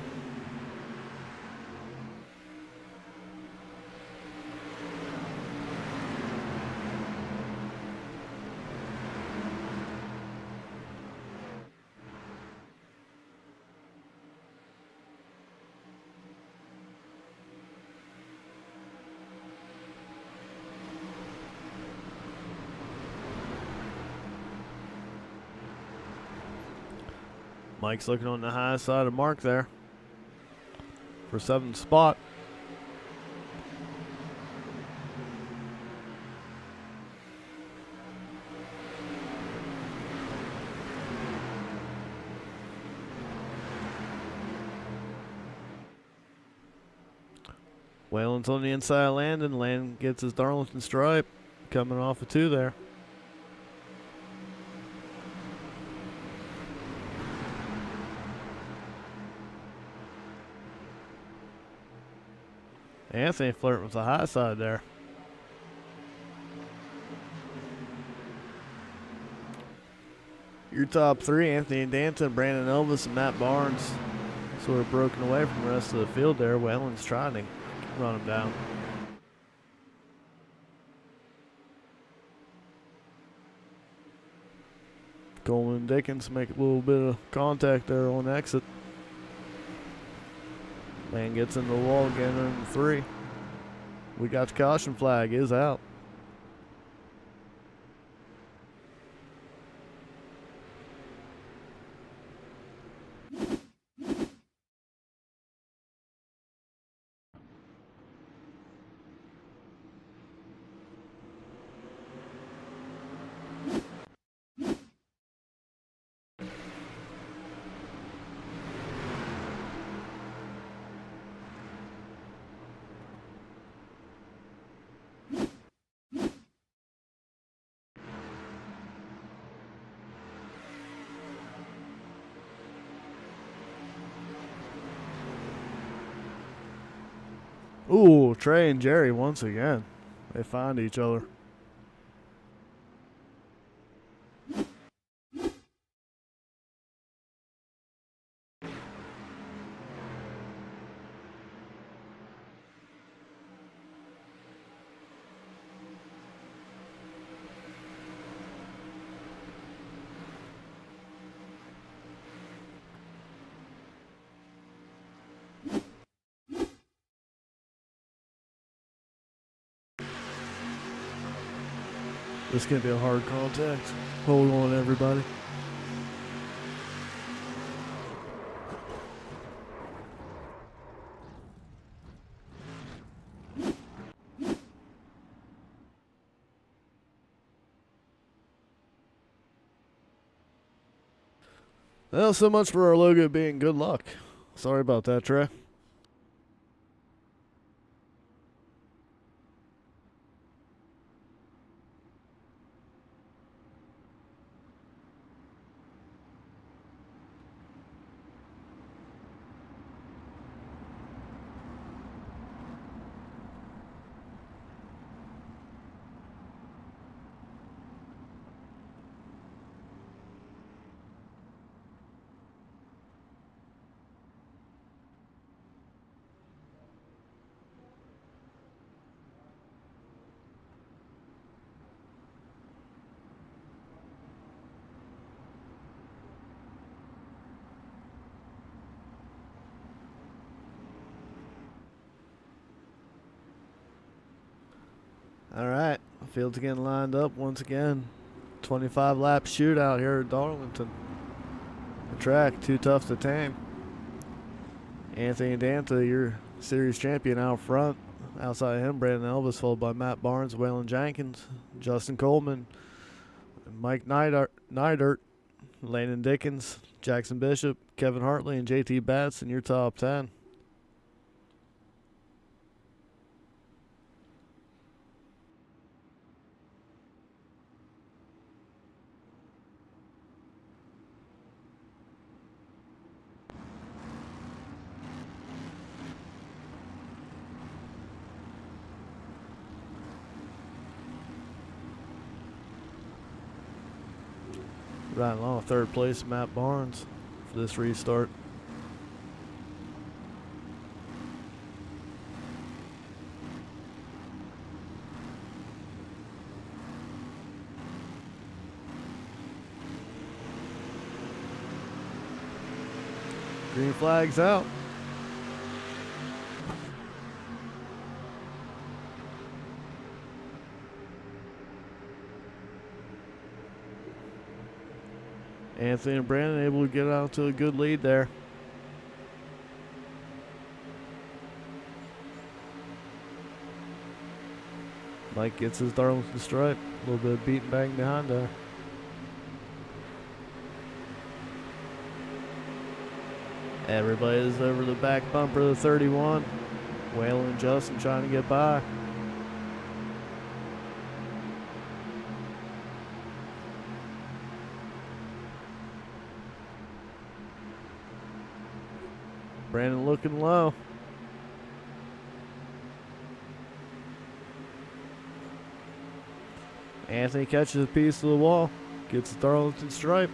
Mike's looking on the high side of Mark there for 7th spot. Waylon's on the inside of Landon. Landon gets his Darlington stripe coming off of 2 there. Anthony flirting with the high side there. Your top 3, Anthony Danta, Brandon Elvis, and Matt Barnes, sort of broken away from the rest of the field there. Waylon's trying to run him down. Coleman and Dickens make a little bit of contact there on exit. Man gets in the wall again in 3. We got the caution flag, is out. Ooh, Trey and Jerry once again. They find each other. This is going to be a hard contact. Hold on, everybody. Well, so much for our logo being good luck. Sorry about that, Trey. All right, field's getting lined up once again. 25 lap shootout here at Darlington. The track too tough to tame. Anthony Danta, your series champion, out front. Outside him, Brandon Elvis, followed by Matt Barnes, Waylon Jenkins, Justin Coleman, Mike Neidert, Landon Dickens, Jackson Bishop, Kevin Hartley, and JT Batts in your top 10. Right along third place, Matt Barnes for this restart. Green flag's out. Anthony and Brandon able to get out to a good lead there. Mike gets his Darlington stripe. A little bit of beat and bang behind there. Everybody is over the back bumper of the 31. Waylon and Justin trying to get by. Brandon looking low. Anthony catches a piece of the wall. Gets the Darlington stripe.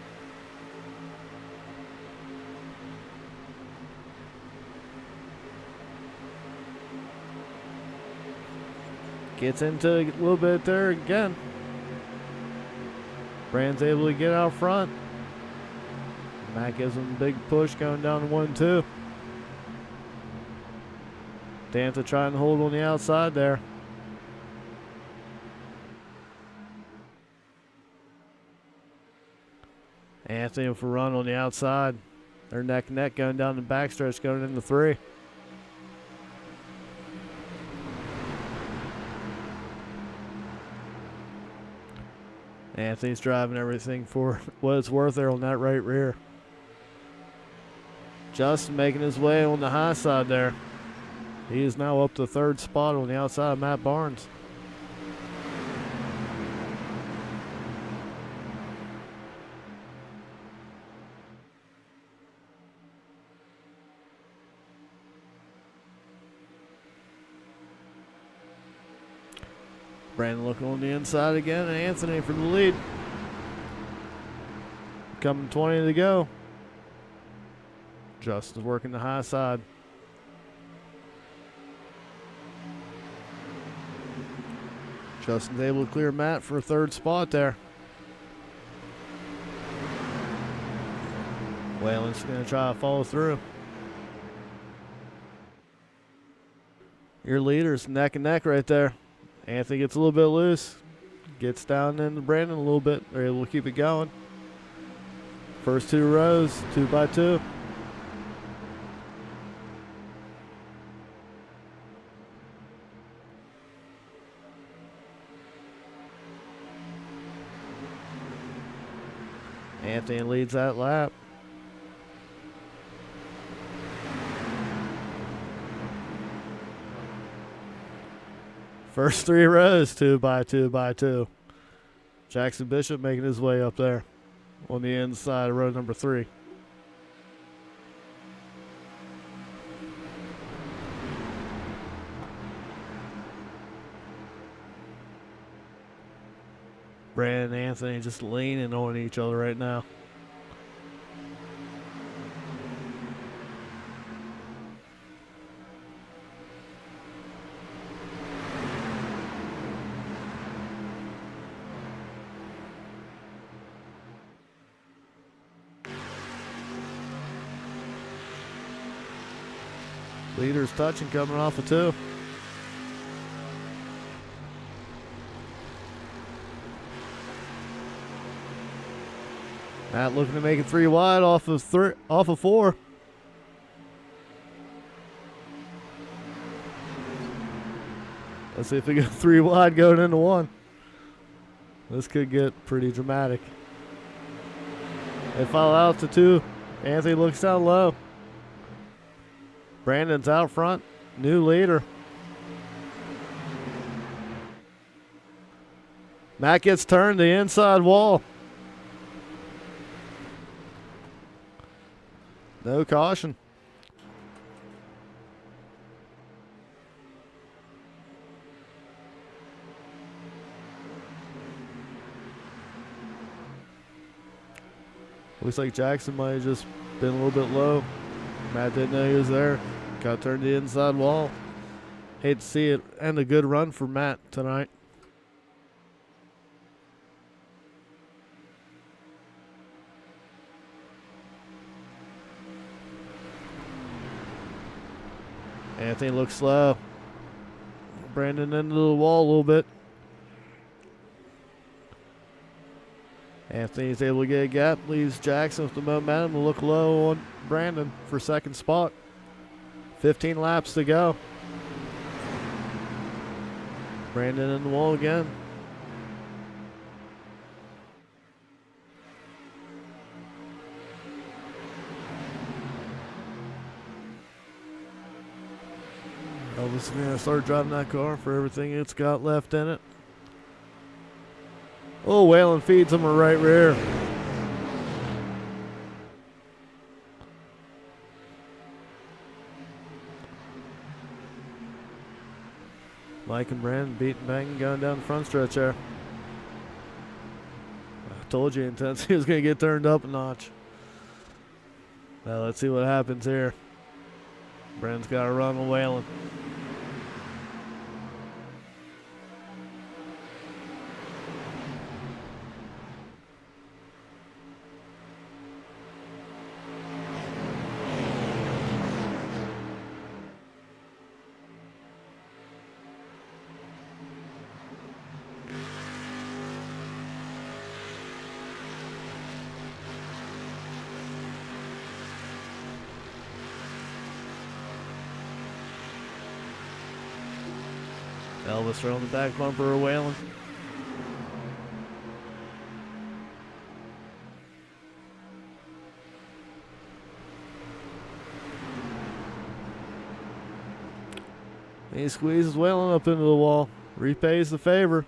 Gets into a little bit there again. Brandon's able to get out front. Matt gives him a big push going down to 1-2. Danta trying to hold on the outside there. Anthony with a run on the outside. They're neck and neck going down the backstretch going into 3. Anthony's driving everything for what it's worth there on that right rear. Justin making his way on the high side there. He is now up to third spot on the outside of Matt Barnes. Brandon looking on the inside again, and Anthony for the lead. Coming 20 to go. Justin's working the high side. Justin's able to clear Matt for a third spot there. Waylon's going to try to follow through. Your leader's neck and neck right there. Anthony gets a little bit loose. Gets down into Brandon a little bit. They're able to keep it going. First 2 rows, 2 by 2. Anthony leads that lap. First 3 rows, 2 by 2 by 2. Jackson Bishop making his way up there on the inside of row number 3. Brandon and Anthony just leaning on each other right now. Leaders touching coming off of 2. Matt looking to make it 3 wide off of 4. Let's see if we go 3 wide going into 1. This could get pretty dramatic. They foul out to 2. Anthony looks down low. Brandon's out front. New leader. Matt gets turned the inside wall. No caution. Looks like Jackson might have just been a little bit low. Matt didn't know he was there. Got turned the inside wall. Hate to see it. And a good run for Matt tonight. Anthony looks slow. Brandon into the wall a little bit. Anthony's able to get a gap. Leaves Jackson with the momentum to look low on Brandon for second spot. 15 laps to go. Brandon in the wall again. Elvis is going to start driving that car for everything it's got left in it. Oh, Whalen feeds him a right rear. Mike and Brandon beating, banging, going down the front stretch there. I told you intensity was going to get turned up a notch. Now let's see what happens here. Brandon's got to run with Whalen. Elvis around the back bumper of Whalen. He squeezes Whalen up into the wall. Repays the favor.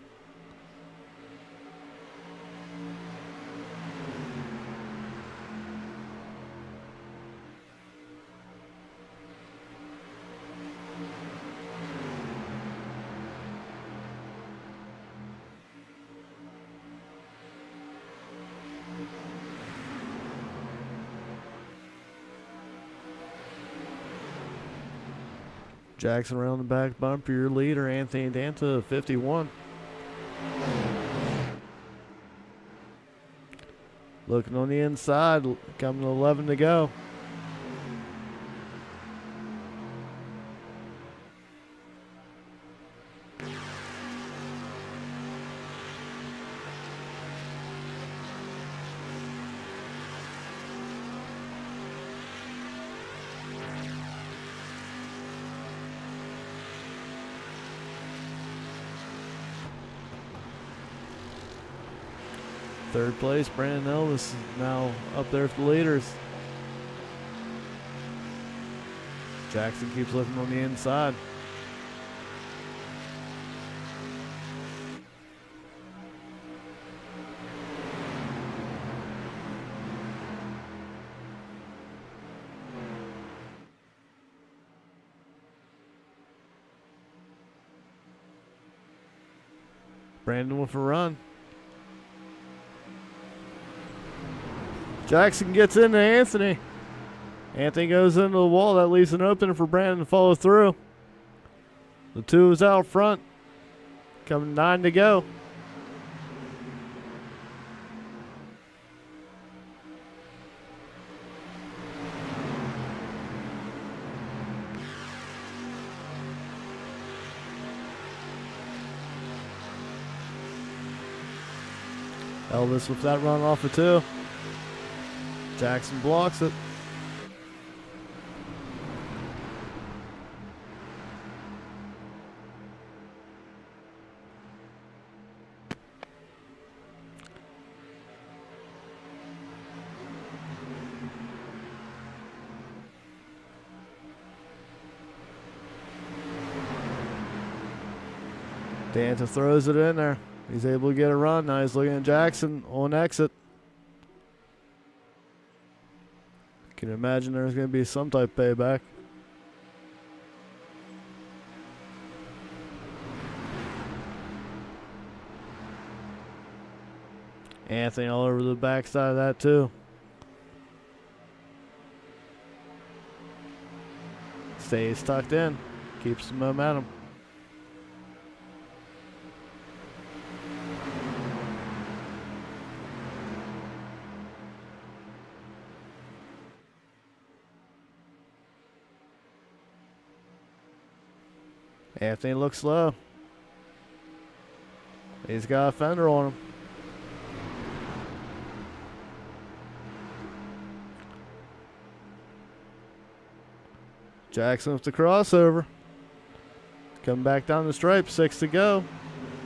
Jackson around the back bumper, your leader, Anthony Danta, 51. Looking on the inside, coming to 11 to go. Third place, Brandon Elvis is now up there for the leaders. Jackson keeps looking on the inside. Brandon with a run. Jackson gets into Anthony. Anthony goes into the wall. That leaves an opening for Brandon to follow through. The two is out front. Coming 9 to go. Elvis with that run off of 2. Jackson blocks it. Danta throws it in there. He's able to get a run. Now he's looking at Jackson on exit. Can you imagine there's going to be some type of payback? Anthony all over the backside of that too. Stays tucked in. Keeps the momentum. Anthony looks slow. He's got a fender on him. Jackson with the crossover. Coming back down the stripe, 6 to go.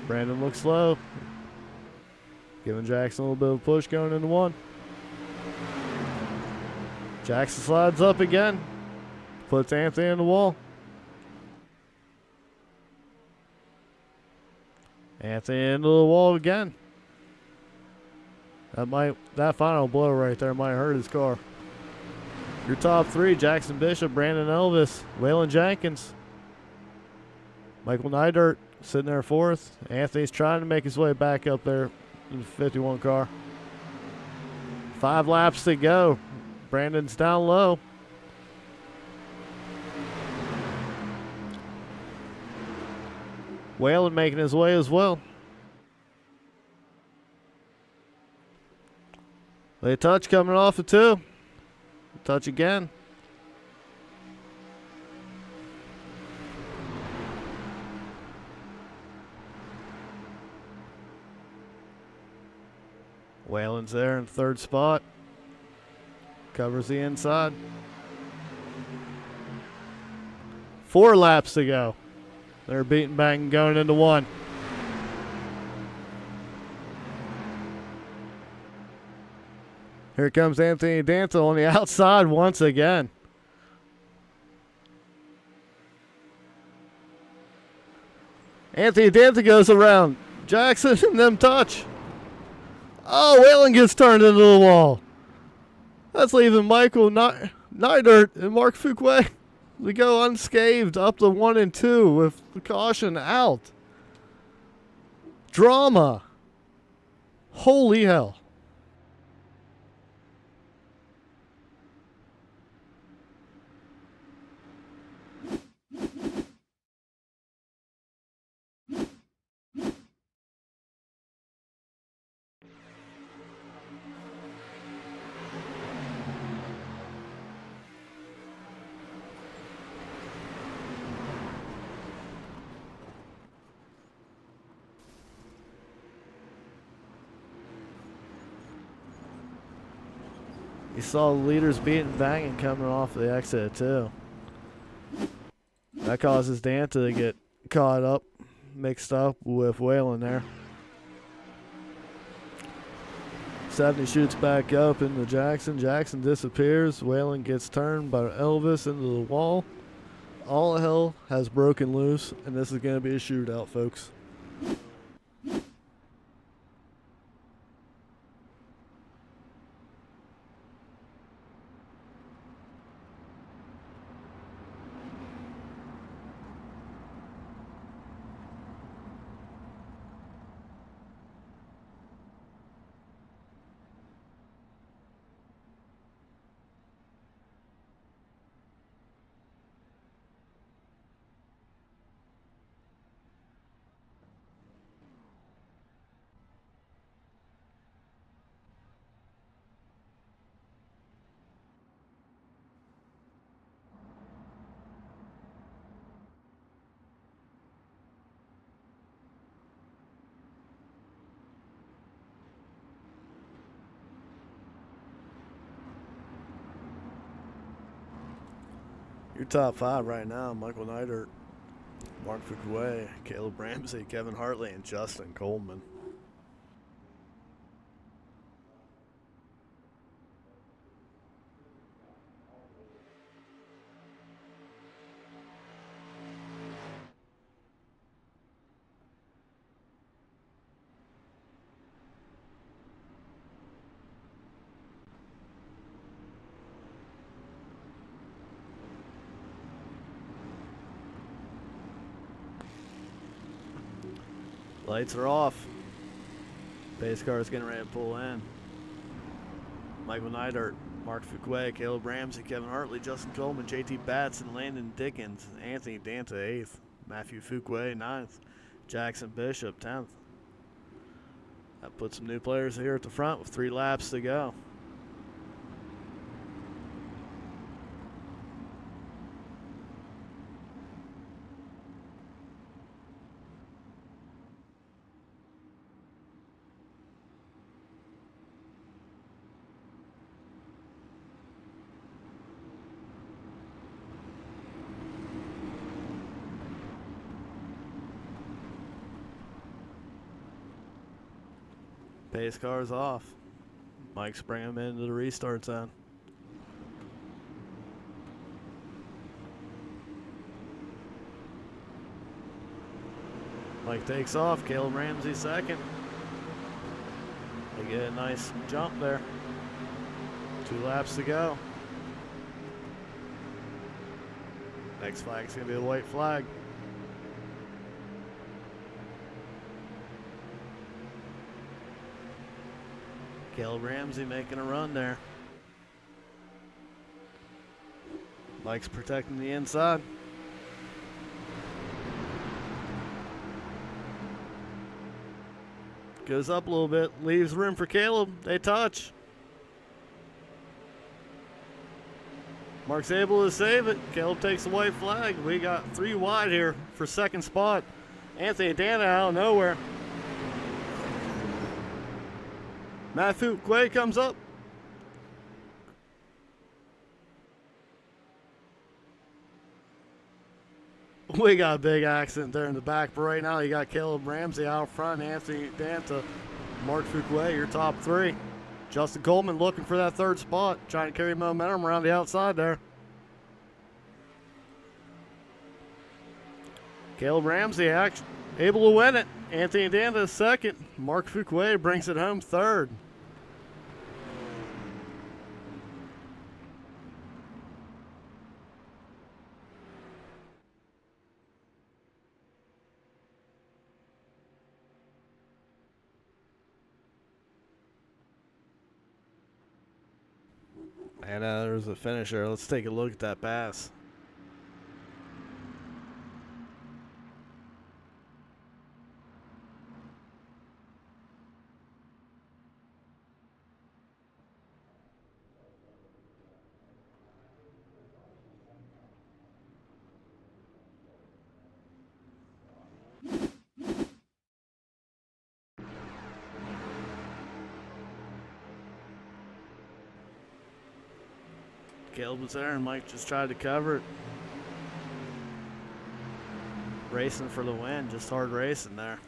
Brandon looks slow. Giving Jackson a little bit of a push going into 1. Jackson slides up again. Puts Anthony in the wall. Anthony into the wall again. That final blow right there might hurt his car. Your top 3, Jackson Bishop, Brandon Elvis, Waylon Jenkins. Michael Neidert sitting there 4th. Anthony's trying to make his way back up there in the 51 car. 5 laps to go. Brandon's down low. Waylon making his way as well. Late touch coming off the 2. Touch again. Waylon's there in 3rd spot. Covers the inside. 4 laps to go. They're beating back and going into 1. Here comes Anthony Danta on the outside once again. Anthony Danta goes around. Jackson and them touch. Oh, Waylon gets turned into the wall. That's leaving Michael Neidert and Mark Fuquay to go unscathed up to 1 and 2 with the caution out. Drama. Holy hell. You saw the leaders beating banging coming off the exit too. That causes Danta to get caught up, mixed up with Waylon there. 70 shoots back up into Jackson. Jackson disappears. Waylon gets turned by Elvis into the wall. All hell has broken loose, and this is going to be a shootout, folks. Your top five right now: Michael Neidert, Mark Fuquay, Caleb Ramsey, Kevin Hartley, and Justin Coleman. Lights are off. Pace car is getting ready to pull in. Michael Neidert, Mark Fuquay, Caleb Ramsey, Kevin Hartley, Justin Coleman, JT Batson, Landon Dickens, Anthony Danta 8th, Matthew Fuquay 9th, Jackson Bishop 10th. That puts some new players here at the front with 3 laps to go. Pace car's off. Mike's bringing him into the restart zone. Mike takes off. Caleb Ramsey second. They get a nice jump there. 2 laps to go. Next flag's going to be a white flag. Caleb Ramsey making a run there. Mike's protecting the inside. Goes up a little bit, leaves room for Caleb. They touch. Mark's able to save it. Caleb takes the white flag. We got 3 wide here for second spot. Anthony Danta out of nowhere. Matthew Quay comes up. We got a big accident there in the back, but right now you got Caleb Ramsey out front, Anthony Danta, Mark Fuquay, your top 3. Justin Coleman looking for that 3rd spot, trying to carry momentum around the outside there. Caleb Ramsey able to win it. Anthony Danta 2nd. Mark Fuquay brings it home 3rd. And there's a finisher. Let's take a look at that pass. Caleb was there and Mike just tried to cover it. Racing for the win, just hard racing there.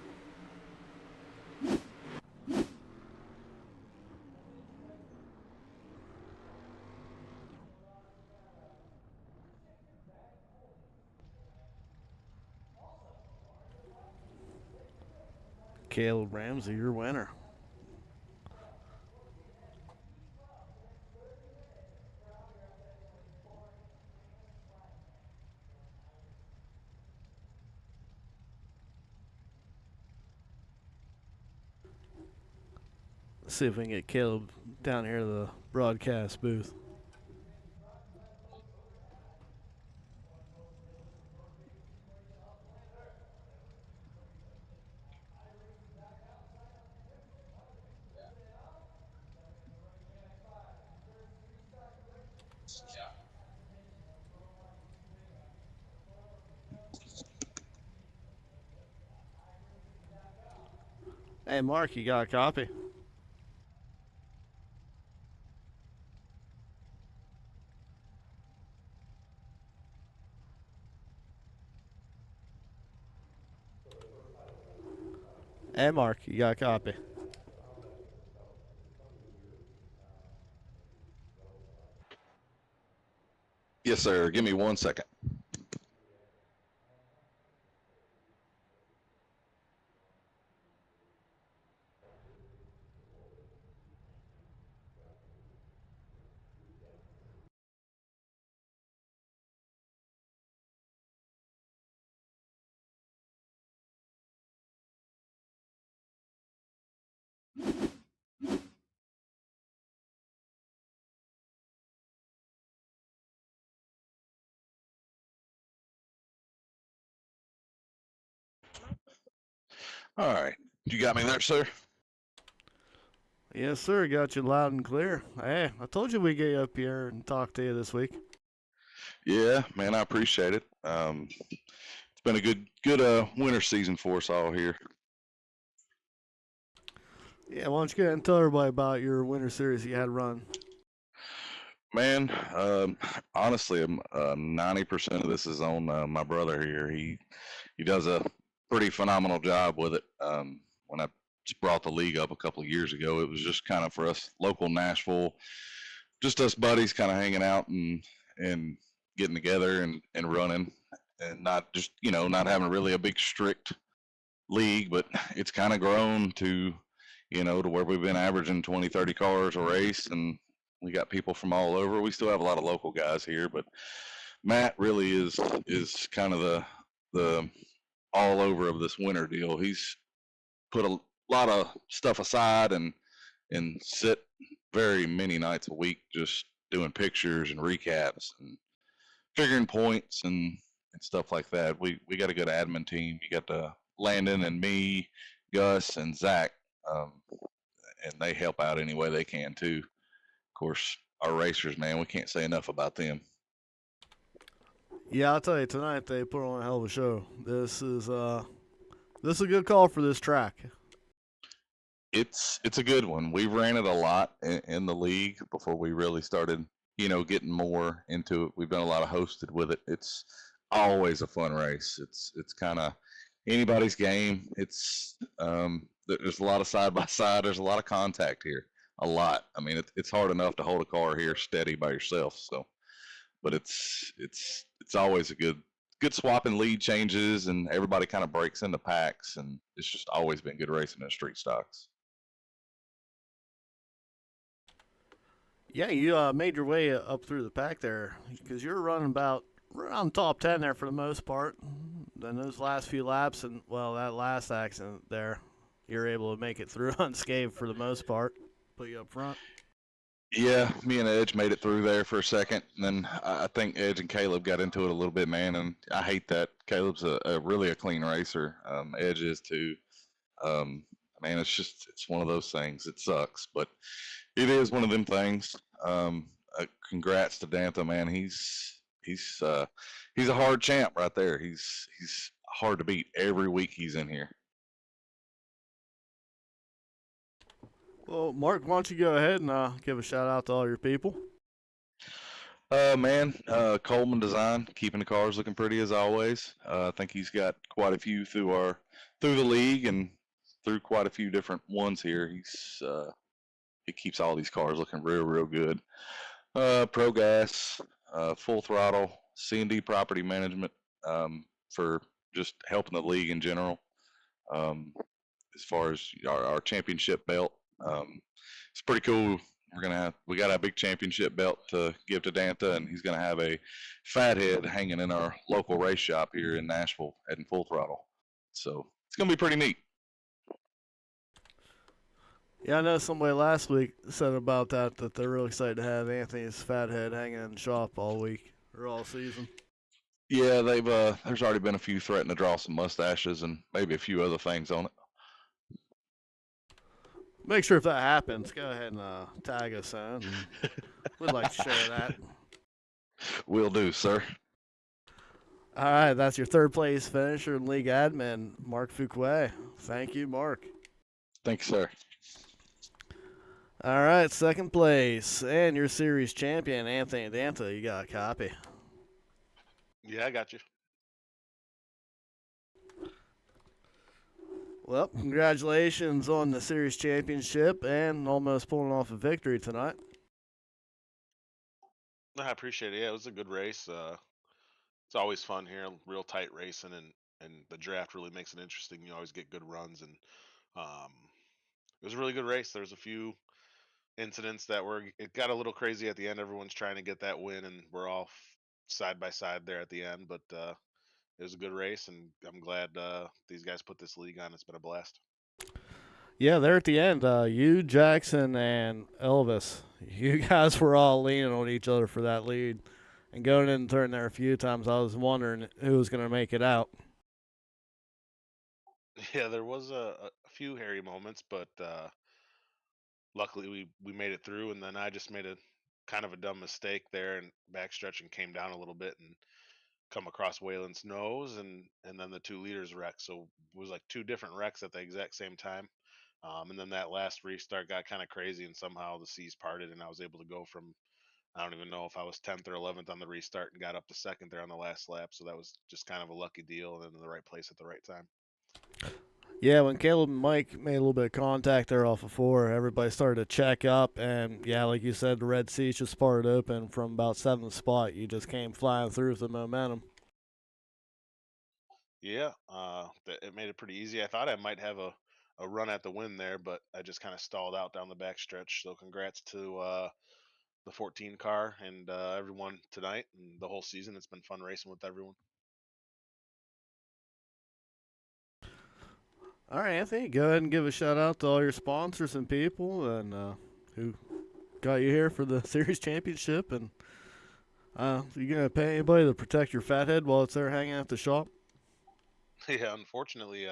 Caleb Ramsey, your winner. Let's see if we can get Caleb down here to the broadcast booth. Hey, Mark, you got a copy? And Mark, you got a copy. Yes, sir. Give me 1 second. All right. You got me there, sir? Yes, sir. Got you loud and clear. Hey, I told you we'd get you up here and talk to you this week. Yeah, man, I appreciate it. It's been a good winter season for us all here. Yeah, why don't you go ahead and tell everybody about your winter series you had run? Man, honestly, 90% of this is on my brother here. He does a pretty phenomenal job with it. When I just brought the league up a couple of years ago, it was just kind of for us local Nashville, just us buddies kind of hanging out and getting together and running, and not just not having really a big strict league, but it's kind of grown to to where we've been averaging 20, 30 cars a race, and we got people from all over. We still have a lot of local guys here, but Matt really is kind of the all over of this winter deal. He's put a lot of stuff aside and sit very many nights a week just doing pictures and recaps and figuring points and stuff like that. We got a good admin team. You got Landon and me, Gus and Zach, um, and they help out any way they can too. Of course, our racers, man, we can't say enough about them. Yeah, I'll tell you, tonight they put on a hell of a show. This is a good call for this track. It's a good one. We've ran it a lot in the league before we really started, getting more into it. We've done a lot of hosted with it. It's always a fun race. It's kind of anybody's game. It's there's a lot of side by side. There's a lot of contact here. A lot. I mean, it's hard enough to hold a car here steady by yourself. So, but it's always a good swapping lead changes, and everybody kind of breaks into packs, and it's just always been good racing in street stocks. Yeah, you made your way up through the pack there because you're running about around top 10 there for the most part. Then those last few laps and, well, that last accident there, you're able to make it through unscathed for the most part. Put you up front. Yeah, me and Edge made it through there for a second, and then I think Edge and Caleb got into it a little bit, man. And I hate that. Caleb's a really a clean racer. Edge is too. Um, man, it's one of those things. It sucks, but it is one of them things. Congrats to Danta, man. He's a hard champ right there. He's hard to beat every week he's in here. Well, Mark, why don't you go ahead and give a shout out to all your people? Man, Coleman Design, keeping the cars looking pretty as always. I think he's got quite a few through the league and through quite a few different ones here. He keeps all these cars looking real good. Pro Gas, Full Throttle, C&D Property Management, for just helping the league in general. As far as our championship belt, it's pretty cool. We got a big championship belt to give to Danta, and he's gonna have a fathead hanging in our local race shop here in Nashville at Full Throttle. So it's gonna be pretty neat. Yeah, I know somebody last week said about that they're really excited to have Anthony's fathead hanging in the shop all week or all season. Yeah, they've there's already been a few threatening to draw some mustaches and maybe a few other things on it. Make sure if that happens, go ahead and tag us in. We'd like to share that. Will do, sir. All right, that's your third place finisher and league admin, Mark Fuquay. Thank you, Mark. Thank you, sir. All right, second place and your series champion, Anthony Danta. You got a copy. Yeah, I got you. Well, congratulations on the series championship and almost pulling off a victory tonight. I appreciate it. Yeah, it was a good race. It's always fun here, real tight racing, and the draft really makes it interesting. You always get good runs, and um, it was a really good race. There's a few incidents that were it got a little crazy at the end. Everyone's trying to get that win, and we're all side by side there at the end. But it was a good race, and I'm glad these guys put this league on. It's been a blast. Yeah, there at the end, you, Jackson, and Elvis, you guys were all leaning on each other for that lead. And going in and turn there a few times, I was wondering who was going to make it out. Yeah, there was a few hairy moments, but luckily we made it through. And then I just made a kind of a dumb mistake there and backstretch and came down a little bit and come across Waylon's nose, and then the two leaders wrecked. So it was like two different wrecks at the exact same time. And then that last restart got kind of crazy, and somehow the seas parted, and I was able to go from I don't even know if I was 10th or 11th on the restart and got up to second there on the last lap. So that was just kind of a lucky deal and in the right place at the right time. Yeah, when Caleb and Mike made a little bit of contact there off of four, everybody started to check up. And yeah, like you said, the Red Sea just parted open from about seventh spot. You just came flying through with the momentum. Yeah, it made it pretty easy. I thought I might have a run at the win there, but I just kind of stalled out down the backstretch. So congrats to the 14 car and everyone tonight and the whole season. It's been fun racing with everyone. All right, Anthony, go ahead and give a shout out to all your sponsors and people and who got you here for the series championship. And you gonna pay anybody to protect your fat head while it's there hanging at the shop? Yeah, unfortunately,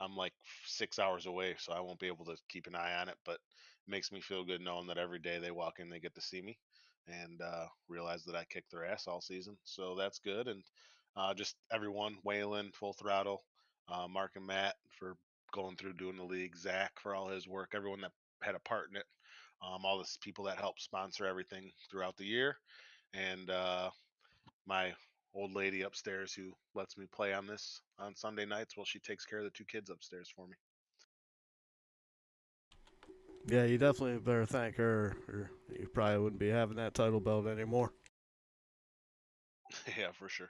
I'm like 6 hours away, so I won't be able to keep an eye on it. But it makes me feel good knowing that every day they walk in, they get to see me and realize that I kicked their ass all season. So that's good. And just everyone, Waylon, Full Throttle, Mark and Matt for going through doing the league, Zach for all his work, everyone that had a part in it, all the people that helped sponsor everything throughout the year, and my old lady upstairs who lets me play on this on Sunday nights while she takes care of the two kids upstairs for me. Yeah, you definitely better thank her, or you probably wouldn't be having that title belt anymore. Yeah, for sure.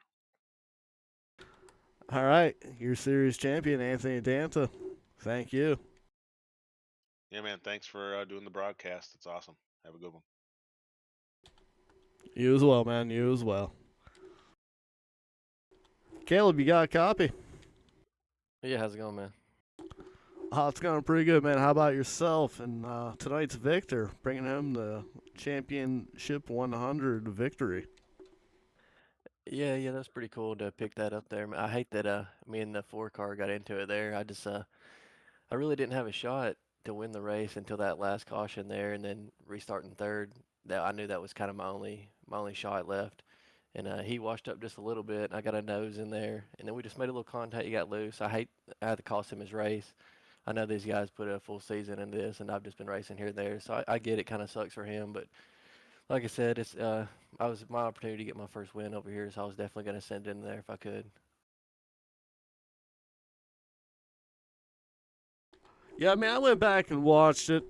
All right, your series champion, Anthony Danta. Thank you. Yeah, man. Thanks for doing the broadcast. It's awesome. Have a good one. You as well, man. You as well. Caleb, you got a copy? Yeah, how's it going, man? Oh, it's going pretty good, man. How about yourself and tonight's victor, bringing home the championship 100 victory? Yeah, that's pretty cool to pick that up there. I hate that me and the four car got into it there. I really didn't have a shot to win the race until that last caution there, and then restarting third. That I knew that was kind of my only shot left. And he washed up just a little bit. I got a nose in there, and then we just made a little contact. He got loose. I had to cost him his race. I know these guys put a full season into this, and I've just been racing here and there, so I get it. Kind of sucks for him, but like I said, it's I was my opportunity to get my first win over here, so I was definitely going to send it in there if I could. Yeah, I mean, I went back and watched it.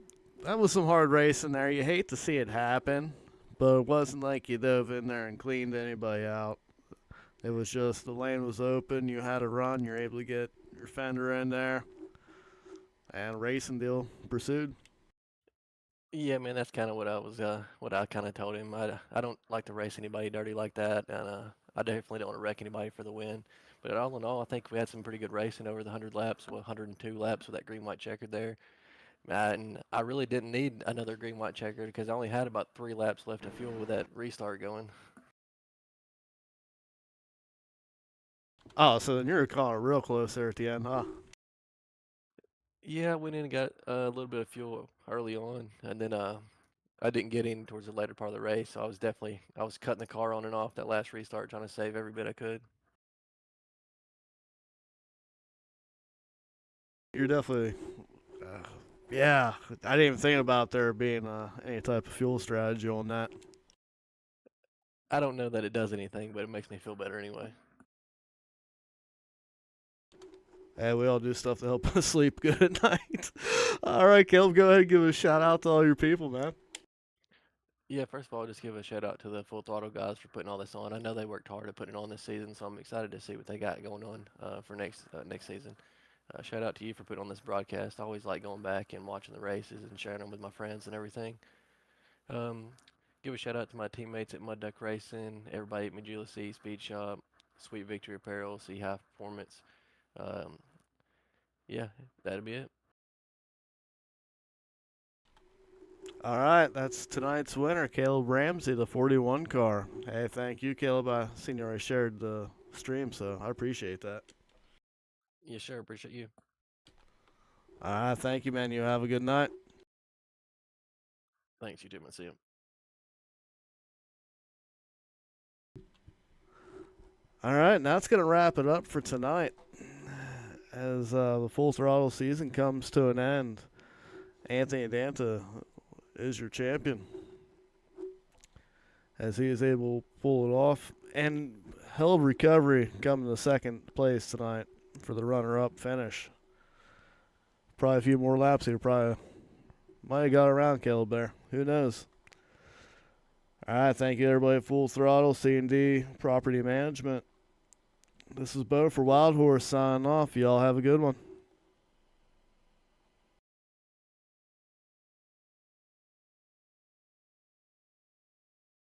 That was some hard racing there. You hate to see it happen, but it wasn't like you dove in there and cleaned anybody out. It was just the lane was open. You had a run. You're able to get your fender in there, and racing deal pursued. Yeah, man, that's kind of what I kind of told him. I don't like to race anybody dirty like that, and I definitely don't want to wreck anybody for the win. But all in all, I think we had some pretty good racing over the 100 laps, 102 laps with that green white checkered there. And I really didn't need another green white checkered because I only had about 3 laps left of fuel with that restart going. Oh, so then you're calling it real close there at the end, huh? Yeah, I went in and got a little bit of fuel early on, and then I didn't get in towards the later part of the race, so I was cutting the car on and off that last restart, trying to save every bit I could. You're definitely, uh, yeah. I didn't even think about there being any type of fuel strategy on that. I don't know that it does anything, but it makes me feel better anyway. Hey, we all do stuff to help us sleep good at night. All right, Caleb, go ahead and give a shout out to all your people, man. Yeah, first of all, just give a shout out to the Full Throttle guys for putting all this on. I know they worked hard at putting it on this season, so I'm excited to see what they got going on for next season. Shout out to you for putting on this broadcast. I always like going back and watching the races and sharing them with my friends and everything. Um, give a shout out to my teammates at Mud Duck Racing, everybody at Majula C Speed Shop, Sweet Victory Apparel, C High Performance. Um, yeah, that'll be it. All right, that's tonight's winner, Caleb Ramsey, the 41 car. Hey, thank you, Caleb. I seen you already shared the stream, so I appreciate that. Yeah, sure. Appreciate you. All right, thank you, man. You have a good night. Thanks. You too, man. See you. All right, now that's going to wrap it up for tonight as the Full Throttle season comes to an end. Anthony Danta is your champion as he is able to pull it off. And hell of a recovery coming to second place tonight for the runner-up finish. Probably a few more laps here. Probably might have got around Caleb there. Who knows? All right, thank you everybody at Full Throttle, C&D Property Management. This is Bo for Wild Horse signing off. Y'all have a good one.